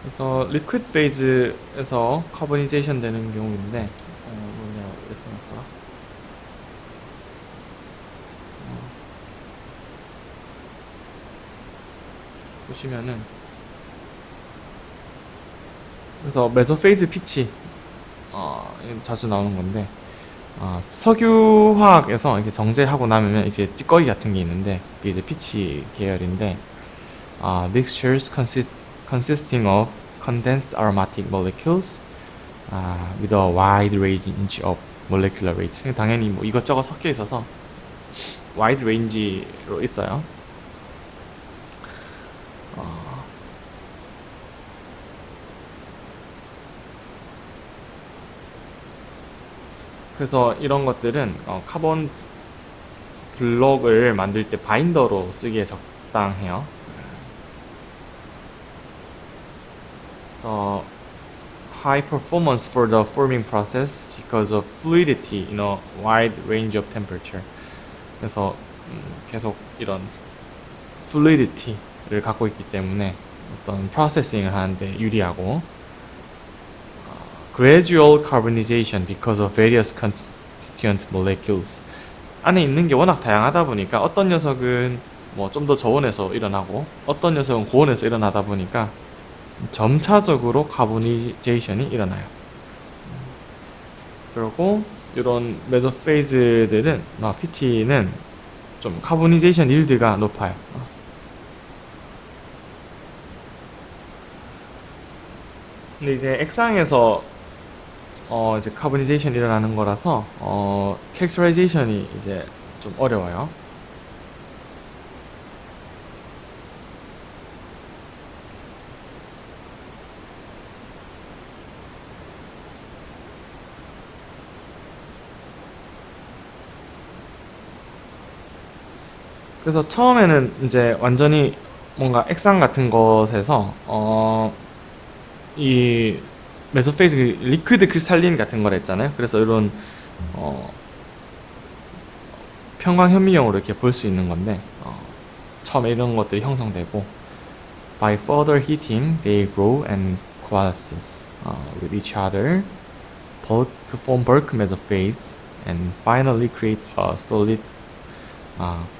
S1: 그래서 리퀴드 페이즈에서 카보니제이션 되는 경우인데 뭐냐 그랬으니까 보시면은 그래서 메소페이즈 피치 자주 나오는 건데 석유화학에서 이렇게 정제하고 나면 이렇게 찌꺼기 같은 게 있는데 그게 이제 피치 계열인데 mixtures consisting of condensed aromatic molecules with a wide range of molecular weights. 당연히 뭐 이것저것 섞여 있어서 wide range로 있어요. 그래서 이런 것들은 카본 블록을 만들 때 바인더로 쓰기에 적당해요. 그래서 high performance for the forming process because of fluidity in a wide range of temperature. 그래서 계속 이런 fluidity를 갖고 있기 때문에 어떤 프로세싱을 하는데 유리하고 gradual carbonization because of various constituent molecules. 안에 있는 게 워낙 다양하다 보니까 어떤 녀석은 뭐 좀 더 저온에서 일어나고 어떤 녀석은 고온에서 일어나다 보니까 점차적으로 카보니제이션이 일어나요. 그리고 이런 메소페이즈들은 피치는 좀 카보니제이션 일드가 높아요. 근데 이제 액상에서 이제 카보니제이션 일어나는 거라서 캐릭터라이제이션이 이제 좀 어려워요. 그래서 처음에는 이제 완전히 뭔가 액상 같은 것에서 이 메소페이즈 리퀴드 크리스탈린 같은 걸 했잖아요. 그래서 이런 어, 평광 현미경으로 이렇게 볼 수 있는 건데 처음에 이런 것들이 형성되고 by further heating they grow and coalesce with each other both to form bulk mesophase and finally create a solid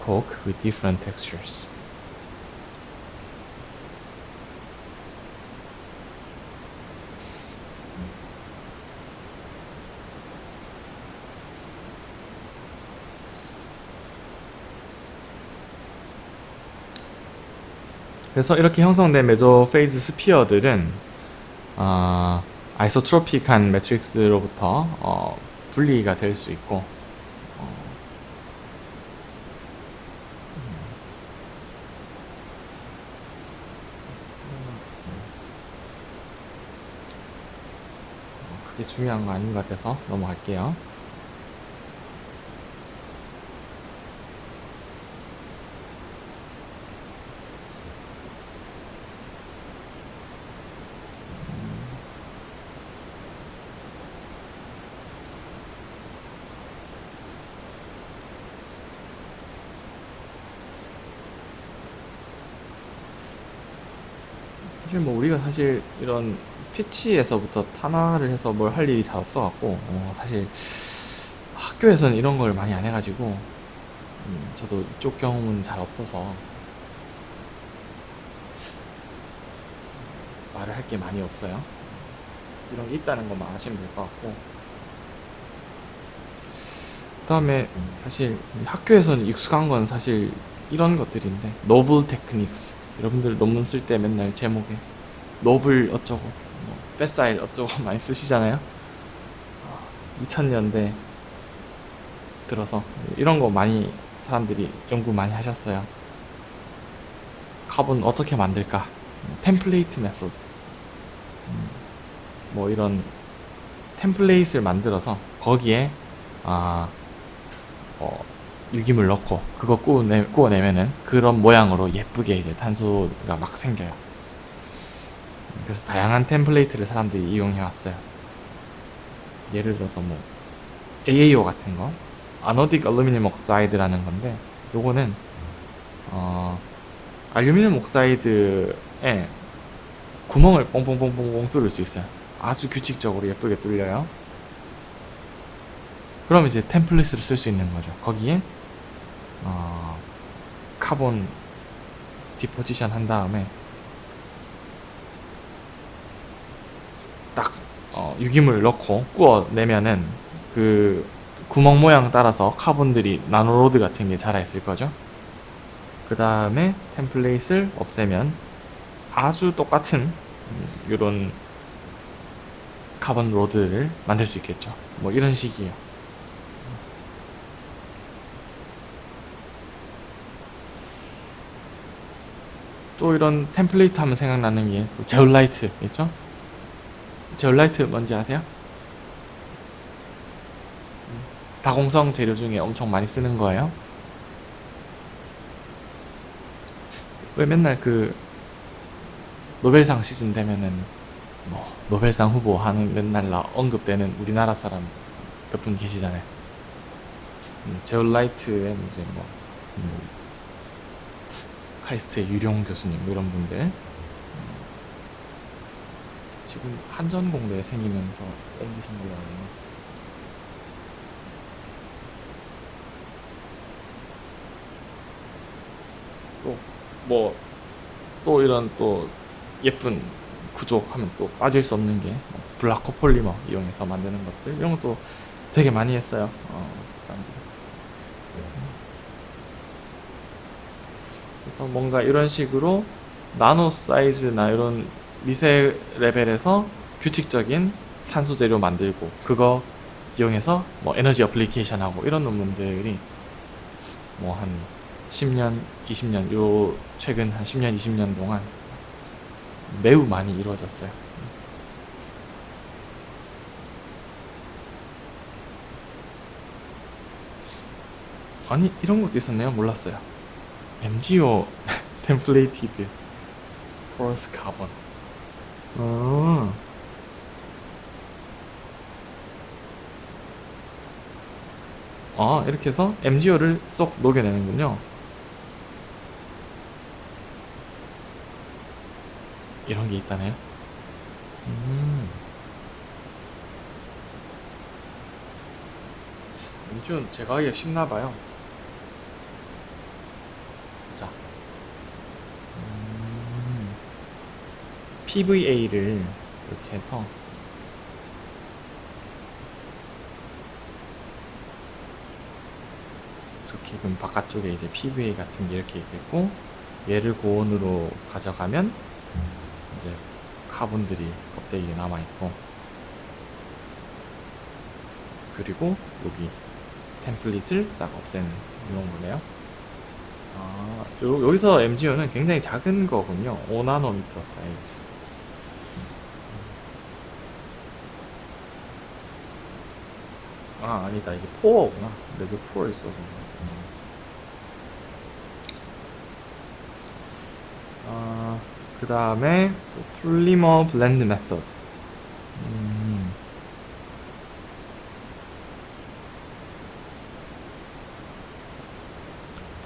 S1: coke with different textures. 그래서 이렇게 형성된 메소페이즈 스피어들은 아이소트로픽한 매트릭스로부터 분리가 될 수 있고 그게 중요한 거 아닌 것 같아서 넘어갈게요. 사실 뭐 우리가 사실 이런 피치에서부터 탄화를 해서 뭘 할 일이 잘 없어갖고 사실 학교에서는 이런 걸 많이 안 해가지고 저도 이쪽 경험은 잘 없어서 말을 할 게 많이 없어요. 이런 게 있다는 것만 아시면 될 것 같고 그 다음에 사실 학교에서는 익숙한 건 사실 이런 것들인데 노블 테크닉스 여러분들 논문 쓸 때 맨날 제목에 노블 어쩌고 뭐 패사일 어쩌고 많이 쓰시잖아요. 2000년대 들어서 이런 거 많이 사람들이 연구 많이 하셨어요. 카본 어떻게 만들까? 템플레이트 메소드. 뭐 이런 템플레이트를 만들어서 거기에 유기물 넣고 그거 구워내면은 그런 모양으로 예쁘게 이제 탄소가 막 생겨요. 그래서 다양한 템플레이트를 사람들이 이용해 왔어요. 예를 들어서 뭐 AAO 같은 거, 아노딕 알루미늄 옥사이드라는 건데 요거는 알루미늄 옥사이드에 구멍을 뽕뽕뽕뽕뽕 뚫을 수 있어요. 아주 규칙적으로 예쁘게 뚫려요. 그럼 이제 템플릿을 쓸 수 있는 거죠. 거기에 카본 디포지션 한 다음에 딱 유기물 넣고 구워내면은 그 구멍 모양 따라서 카본들이 나노로드 같은 게 자라 있을 거죠. 그 다음에 템플릿을 없애면 아주 똑같은 이런 카본 로드를 만들 수 있겠죠. 뭐 이런 식이에요. 또 이런 템플레이트 하면 생각나는 게 또 제올라이트 있죠? 제올라이트 뭔지 아세요? 다공성 재료 중에 엄청 많이 쓰는 거예요. 왜 맨날 그 노벨상 시즌 되면은 뭐 노벨상 후보 하는 맨날 언급되는 우리나라 사람 몇 분 계시잖아요. 제올라이트의 이제 뭐 카이스트의 유룡 교수님 뭐 이런 분들 지금 한전공대에 생기면서 옮기신 걸로 알아요. 또 이런 또 예쁜 구조 하면 또 빠질 수 없는 게 블라코폴리머 이용해서 만드는 것들 이런 것도 되게 많이 했어요. 그래서 뭔가 이런 식으로 나노 사이즈나 이런 미세 레벨에서 규칙적인 탄소 재료 만들고 그거 이용해서 뭐 에너지 어플리케이션 하고 이런 논문들이 뭐 한 10년, 20년 요 최근 한 10년, 20년 동안 매우 많이 이루어졌어요. 아니 이런 것도 있었네요. 몰랐어요. MgO 템플레이티드 포러스 카본. 어. 이렇게 해서 MgO를 쏙 녹여내는군요. 이런 게 있다네요. MgO는 제가 하기가 쉽나봐요. 자, PVA를 이렇게 해서 이렇게 그럼 바깥쪽에 이제 PVA 같은 게 이렇게 있겠고, 얘를 고온으로 가져가면 이제 카본들이 껍데기에 남아있고, 그리고 여기 템플릿을 싹 없애는 이런 거네요. 여기서 MgO는 굉장히 작은 거군요. 5나노미터 사이즈. 아니다. 이게 포어구나. 레저 포어 있어서. 그 다음에 폴리머 블렌드 메서드.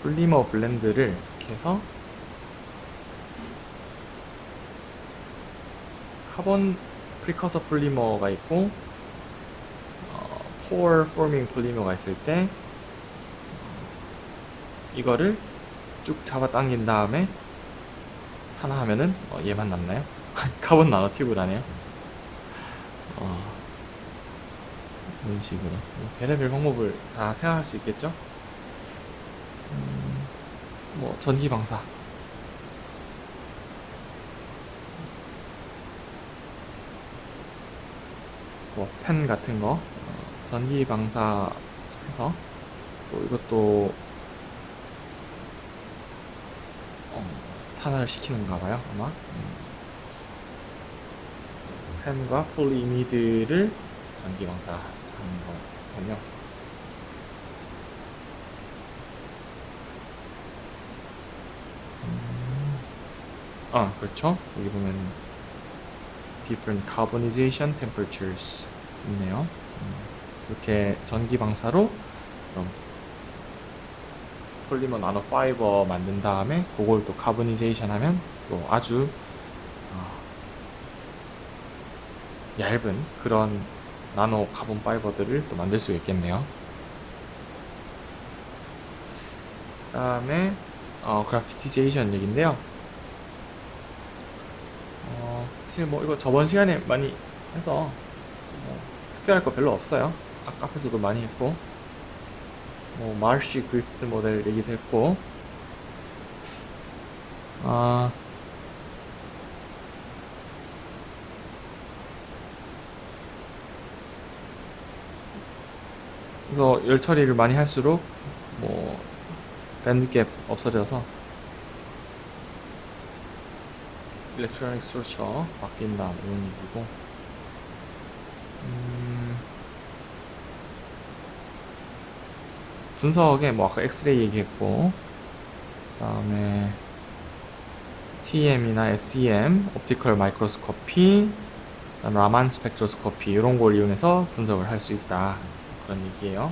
S1: 폴리머 블렌드를 이렇게 해서 카본 프리커서 폴리머가 있고 포어 포밍 폴리머가 있을 때 이거를 쭉 잡아 당긴 다음에 하나 하면은 얘만 남나요? 카본 나노튜브라네요. 이런 식으로 별의별 방법을 다 생각할 수 있겠죠? 뭐 전기 방사, 뭐 펜 같은 거 전기 방사해서 또 이것도 탄화를 시키는가 봐요 아마. 펜과 폴리이미드를 전기 방사하는 거군요. 그렇죠. 여기 보면 different carbonization temperatures 있네요. 이렇게 전기 방사로 그럼 폴리머 나노 파이버 만든 다음에 그걸 또 카보니제이션 하면 또 아주 얇은 그런 나노 카본 파이버들을 또 만들 수 있겠네요. 그 다음에 그래피티제이션 얘기인데요. 사실 뭐 이거 저번 시간에 많이 해서 특별할 거 별로 없어요. 앞에서도 많이 했고, 뭐 마르시 그리프트 모델 얘기도 했고, 그래서 열 처리를 많이 할수록 뭐 밴드갭 없어져서 일렉트로닉 스트럭처 바뀐다 이런 얘기고, 분석에 뭐 아까 엑스레이 얘기했고, 그 다음에 TEM이나 SEM, 옵티컬 마이크로스코피, 라만 스펙트로스코피 이런 걸 이용해서 분석을 할 수 있다 그런 얘기예요.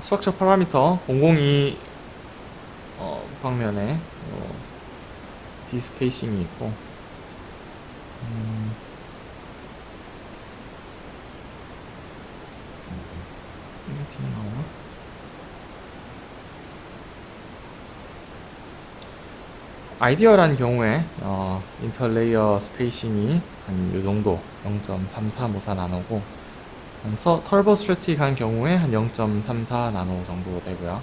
S1: 스트럭처 파라미터 002 방면에 디스페이싱이 있고, 이게 나오나? 아이디어란 경우에 인터레이어 스페이싱이 한 요정도 0.3354 나노고, 터보 스트래틱 한 경우에 한 0.34 나노 정도 되고요.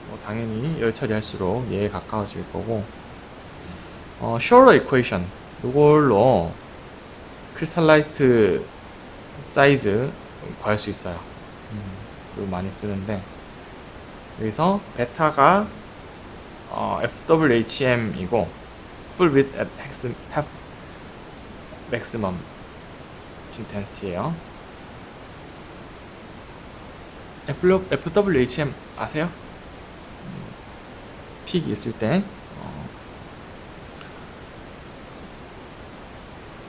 S1: 뭐 당연히 열 처리할수록 얘에 가까워질 거고, 슈어러 이퀘이션 이걸로 크리스탈라이트 사이즈 구할 수 있어요. 이거 많이 쓰는데, 여기서 베타가 FWHM이고 full width at half maximum intensity예요. FWHM 아세요? 픽이 있을 때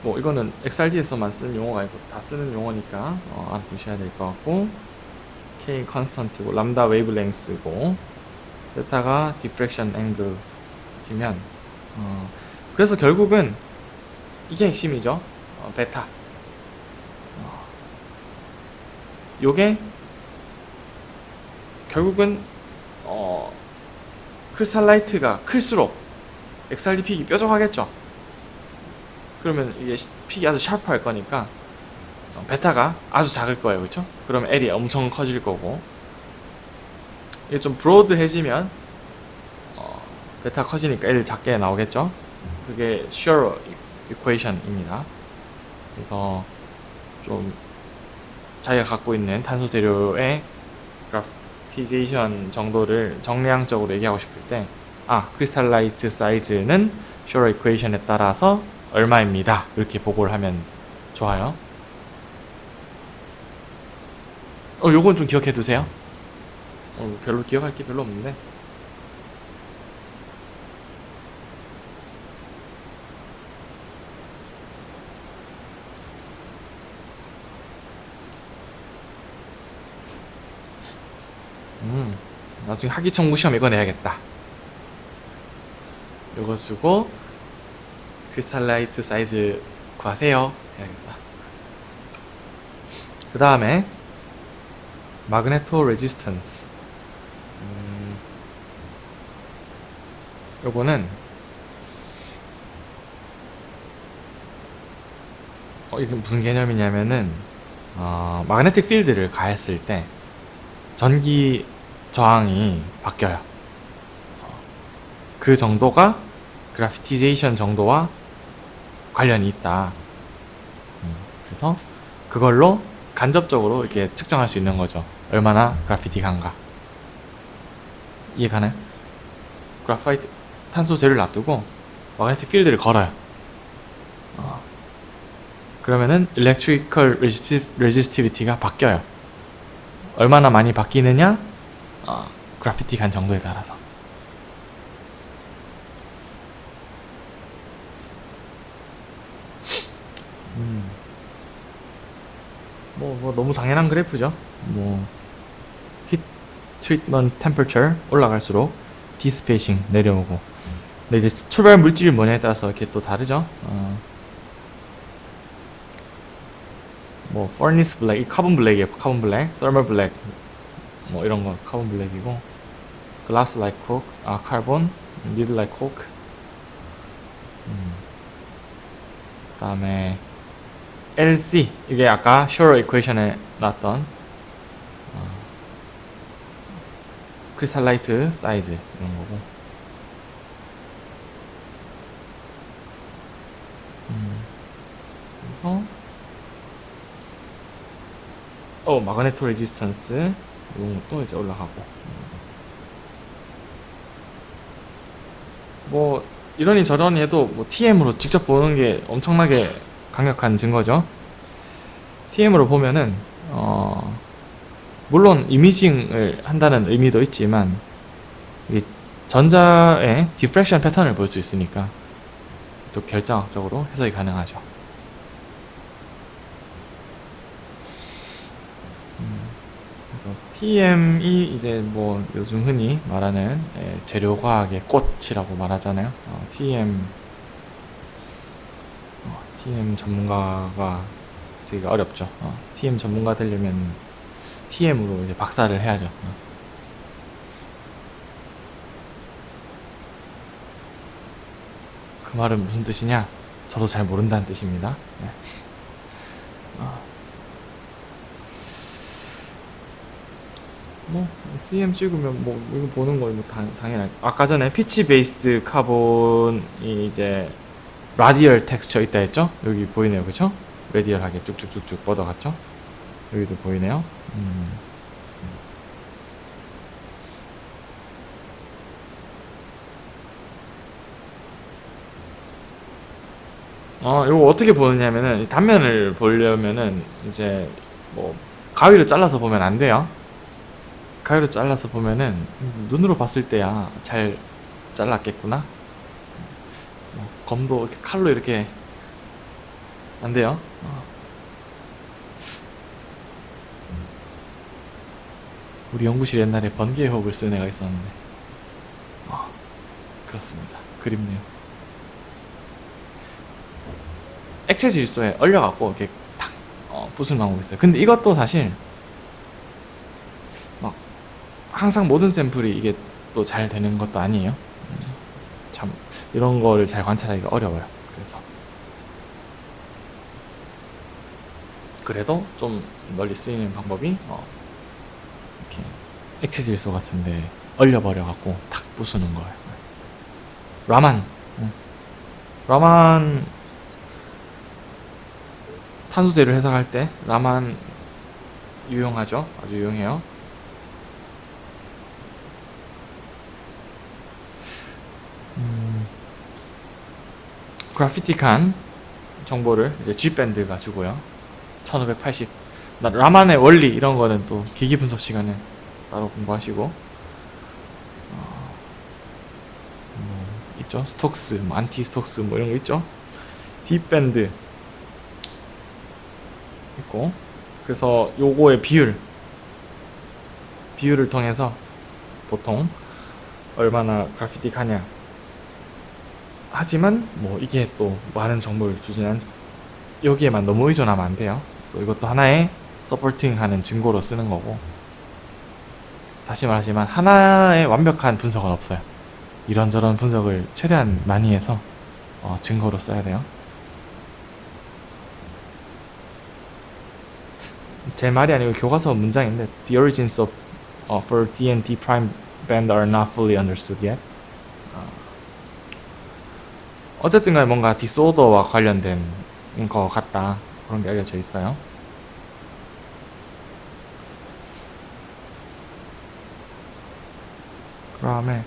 S1: 뭐 이거는 XRD에서만 쓰는 용어가 아니고 다 쓰는 용어니까 알아두셔야 될 것 같고, K 컨스턴트고 람다 웨이브랭스고 세타가 디프렉션 앵글이면 그래서 결국은 이게 핵심이죠. 베타. 요게 결국은 크리스탈라이트가 클수록 XRD 픽이 뾰족하겠죠. 그러면 이게 픽이 아주 샤프할 거니까 베타가 아주 작을 거예요. 그렇죠? 그러면 L이 엄청 커질 거고, 이게 좀 브로드해지면 베타 커지니까 L 작게 나오겠죠. 그게 슈어 이퀘이션입니다. 그래서 좀 자기가 갖고 있는 탄소 재료의 그래피티제이션 정도를 정량적으로 얘기하고 싶을 때 크리스탈라이트 사이즈는 슈어 이퀘이션에 따라서 얼마입니다. 이렇게 보고를 하면 좋아요. 요건 좀 기억해 두세요. 별로 기억할 게 별로 없는데. 나중에 학위청구 시험 이거 내야겠다. 요거 쓰고 크리스탈라이트 사이즈 구하세요 해야겠다. 그 다음에 마그네토 레지스턴스. 요거는 이게 무슨 개념이냐면은 마그네틱 필드를 가했을 때 전기 저항이 바뀌어요. 그 정도가 그래피티제이션 정도와 관련이 있다. 그래서 그걸로 간접적으로 이렇게 측정할 수 있는 거죠. 얼마나 그래피티한가. 이해 가나요? 그래파이트 탄소 재료를 놔두고 마그네틱 필드를 걸어요. 그러면은 electrical resistitivity가 바뀌어요. 얼마나 많이 바뀌느냐? 그래피티한 정도에 따라서. 뭐 너무 당연한 그래프죠. heat treatment temperature 올라갈수록 dissipation 내려오고. 근데 이제 출발 물질이 뭐냐에 따라서 이렇게 또 다르죠. furnace black, 카본 블랙이에요. 카본 블랙, thermal black, 이런 거 카본 블랙이고, glass like coke, carbon, lead like coke. 그다음에 LC, 이게 아까 슈어 이퀘이션에 나왔던 크리스탈라이트 사이즈 이런 거고. 그래서 마그네토 레지스턴스 이런 것도 이제 올라가고. 이러니 저러니 해도 TM으로 직접 보는 게 엄청나게 강력한 증거죠. TM으로 보면은 물론 이미징을 한다는 의미도 있지만 이 전자의 디프렉션 패턴을 볼 수 있으니까 또 결정학적으로 해석이 가능하죠. 그래서 TM이 이제 요즘 흔히 말하는 재료과학의 꽃이라고 말하잖아요. TM 전문가가 되게 어렵죠. TM 전문가 되려면 TM으로 이제 박사를 해야죠. 그 말은 무슨 뜻이냐? 저도 잘 모른다는 뜻입니다. 네. CM 찍으면 이거 보는 거 당연하죠. 아까 전에 피치 베이스드 카본이 이제 라디얼 텍스처 있다 했죠? 여기 보이네요. 그쵸? 라디얼하게 쭉쭉쭉쭉 뻗어갔죠? 여기도 보이네요. 요거 어떻게 보느냐면은 이 단면을 보려면은 이제 뭐 가위로 잘라서 보면 안 돼요. 가위로 잘라서 보면은 눈으로 봤을 때야 잘 잘랐겠구나. 검도 이렇게 칼로 이렇게 안 돼요. 우리 연구실 옛날에 번개호흡을 쓴 애가 있었는데 그렇습니다. 그립네요. 액체 질소에 얼려갖고 이렇게 탁 붓을 막고 있어요. 근데 이것도 사실 막 항상 모든 샘플이 이게 또 잘 되는 것도 아니에요. 참 이런 거를 잘 관찰하기가 어려워요. 그래서 그래도 좀 널리 쓰이는 방법이 이렇게 액체 질소 같은데 얼려버려갖고 탁 부수는 거예요. 라만, 라만 탄소제를 해석할 때 라만 유용하죠. 아주 유용해요. 그래피틱한 정보를 이제 G밴드가 주고요. 1580. 라만의 원리 이런 거는 또 기기 분석 시간에 따로 공부하시고 있죠. 스톡스, 뭐 안티 스톡스 뭐 이런 거 있죠. D밴드 있고 그래서 요거의 비율을 통해서 보통 얼마나 그래피틱하냐 하지만 뭐 이게 또 많은 정보를 주지는 여기에만 너무 의존하면 안 돼요. 또 이것도 하나의 서포팅하는 증거로 쓰는 거고 다시 말하지만 하나의 완벽한 분석은 없어요. 이런저런 분석을 최대한 많이 해서 증거로 써야 돼요. 제 말이 아니고 교과서 문장인데 The origins of for D and D prime band are not fully understood yet. 어쨌든 간에 뭔가 디스오더와 관련된 것 같다. 그런 게 알려져 있어요. 그 다음에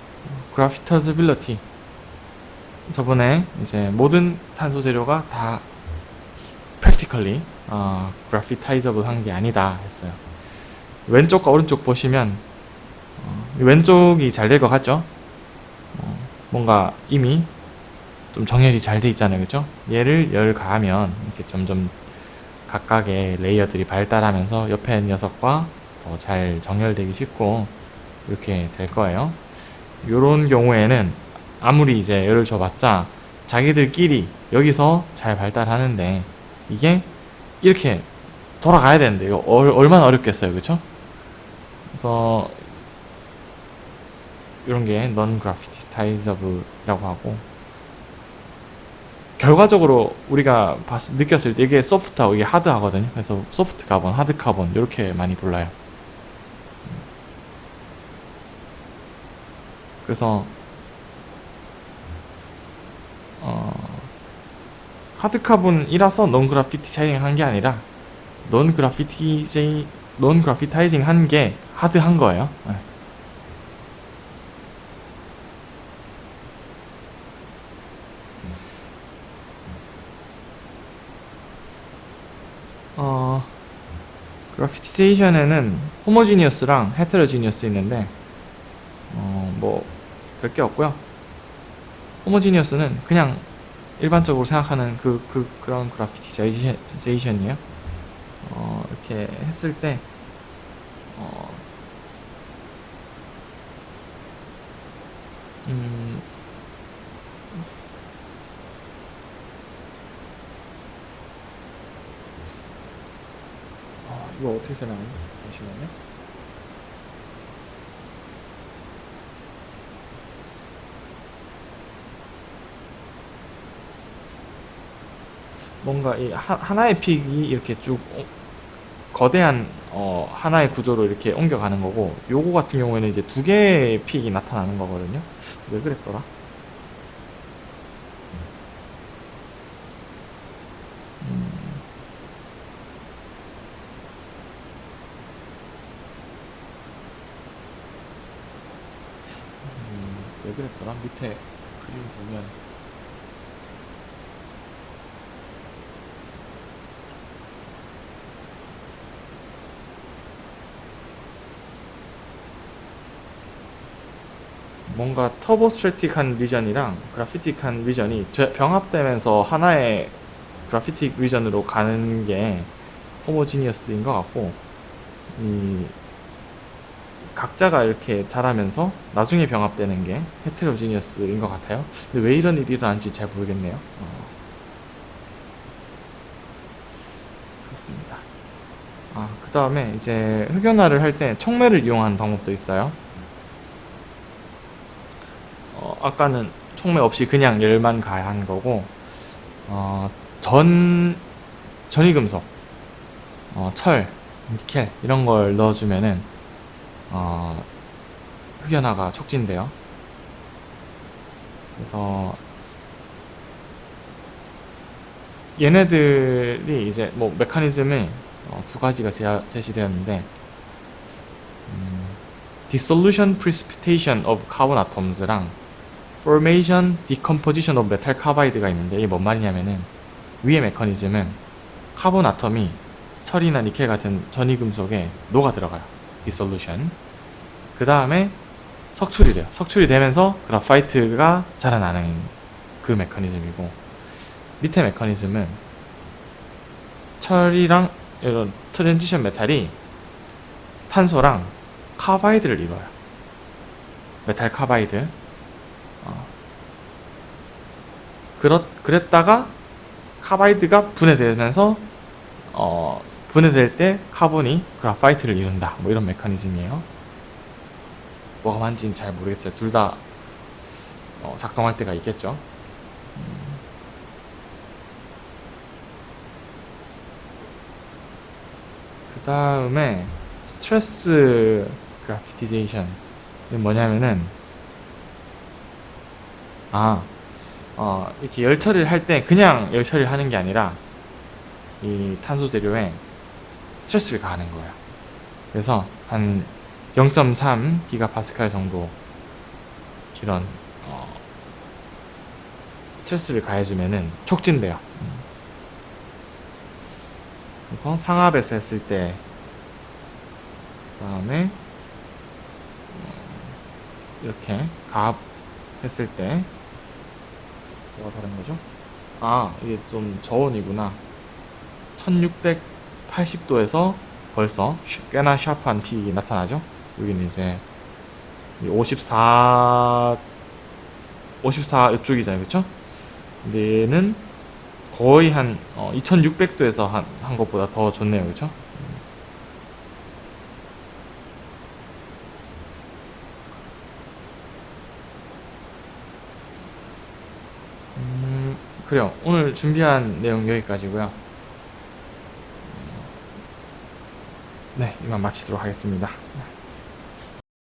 S1: graphitability. 저번에 이제 모든 탄소 재료가 다 practically graphitizable 한 게 아니다 했어요. 왼쪽과 오른쪽 보시면 왼쪽이 잘 될 것 같죠? 뭔가 이미 좀 정렬이 잘 돼 있잖아요. 그죠? 얘를 열 가하면 이렇게 점점 각각의 레이어들이 발달하면서 옆에 녀석과 더 잘 정렬되기 쉽고 이렇게 될 거예요. 요런 경우에는 아무리 이제 열을 줘봤자 자기들끼리 여기서 잘 발달하는데 이게 이렇게 돌아가야 되는데 이거 얼마나 어렵겠어요. 그쵸? 그래서 이런 게 non-graphitizable이라고 하고 결과적으로 우리가 느꼈을 때 이게 소프트하고 이게 하드하거든요. 그래서 소프트 카본, 하드 카본 이렇게 많이 골라요. 그래서 하드 카본이라서 논 그래피타이징 한 게 아니라 논 그래피타이징 한 게 하드한 거예요. 네. 그래피티제이션에는 호모지니어스랑 헤테로지니어스 있는데 뭐 별 게 없고요. 호모지니어스는 그냥 일반적으로 생각하는 그런 그래피티제이션이에요. 이렇게 했을 때 이거 어떻게 설명하지? 잠시만요. 뭔가 이 하나의 픽이 이렇게 쭉 거대한 하나의 구조로 이렇게 옮겨가는 거고 요거 같은 경우에는 이제 두 개의 픽이 나타나는 거거든요. 왜 그랬더라? 왜 그랬더라? 밑에 그림 보면 뭔가 터보스트래틱한 리전이랑 그래피틱한 리전이 병합되면서 하나의 그래피틱 리전으로 가는 게 호모지니어스인 것 같고, 이 각자가 이렇게 자라면서 나중에 병합되는 게 헤테로지니어스인 것 같아요. 근데 왜 이런 일이 일어난지 잘 모르겠네요. 그렇습니다. 그 다음에 이제 흑연화를 할 때 촉매를 이용하는 방법도 있어요. 아까는 촉매 없이 그냥 열만 가한 거고, 전이금속, 철, 니켈 이런 걸 넣어주면은 흑연화가 촉진돼요. 그래서 얘네들이 이제 뭐 메커니즘이 두 가지가 제시되었는데, dissolution precipitation of carbon atoms랑 formation decomposition of metal carbide가 있는데, 이게 뭔 말이냐면은 위의 메커니즘은 카본 아톰이 철이나 니켈 같은 전이금속에 녹아 들어가요. dissolution. 그 다음에 석출이 돼요. 석출이 되면서 그라파이트가 자라나는 그 메커니즘이고, 밑에 메커니즘은 철이랑 이런 트랜지션 메탈이 탄소랑 카바이드를 이뤄요. 메탈 카바이드. 그랬다가 카바이드가 분해되면서 분해될 때 카본이 그라파이트를 이룬다. 뭐 이런 메커니즘이에요. 뭐가 맞는지는 잘 모르겠어요. 둘 다 작동할 때가 있겠죠. 그 다음에 스트레스 그래피티제이션 이건 뭐냐면은 이렇게 열 처리를 할 때 그냥 열 처리를 하는 게 아니라 이 탄소 재료에 스트레스를 가하는 거예요. 그래서 한 0.3 기가파스칼 정도 이런 스트레스를 가해주면은 촉진돼요. 그래서 상압에서 했을 때, 그다음에 이렇게 가압했을 때 뭐가 다른 거죠? 이게 좀 저온이구나. 1680도에서 벌써 꽤나 샤프한 픽이 나타나죠. 여기는 이제 54 이쪽이잖아요, 그쵸? 근데 얘는 거의 한 2600도에서 한 것보다 더 좋네요, 그쵸? 그래요. 오늘 준비한 내용 여기까지고요. 네, 이만 마치도록 하겠습니다.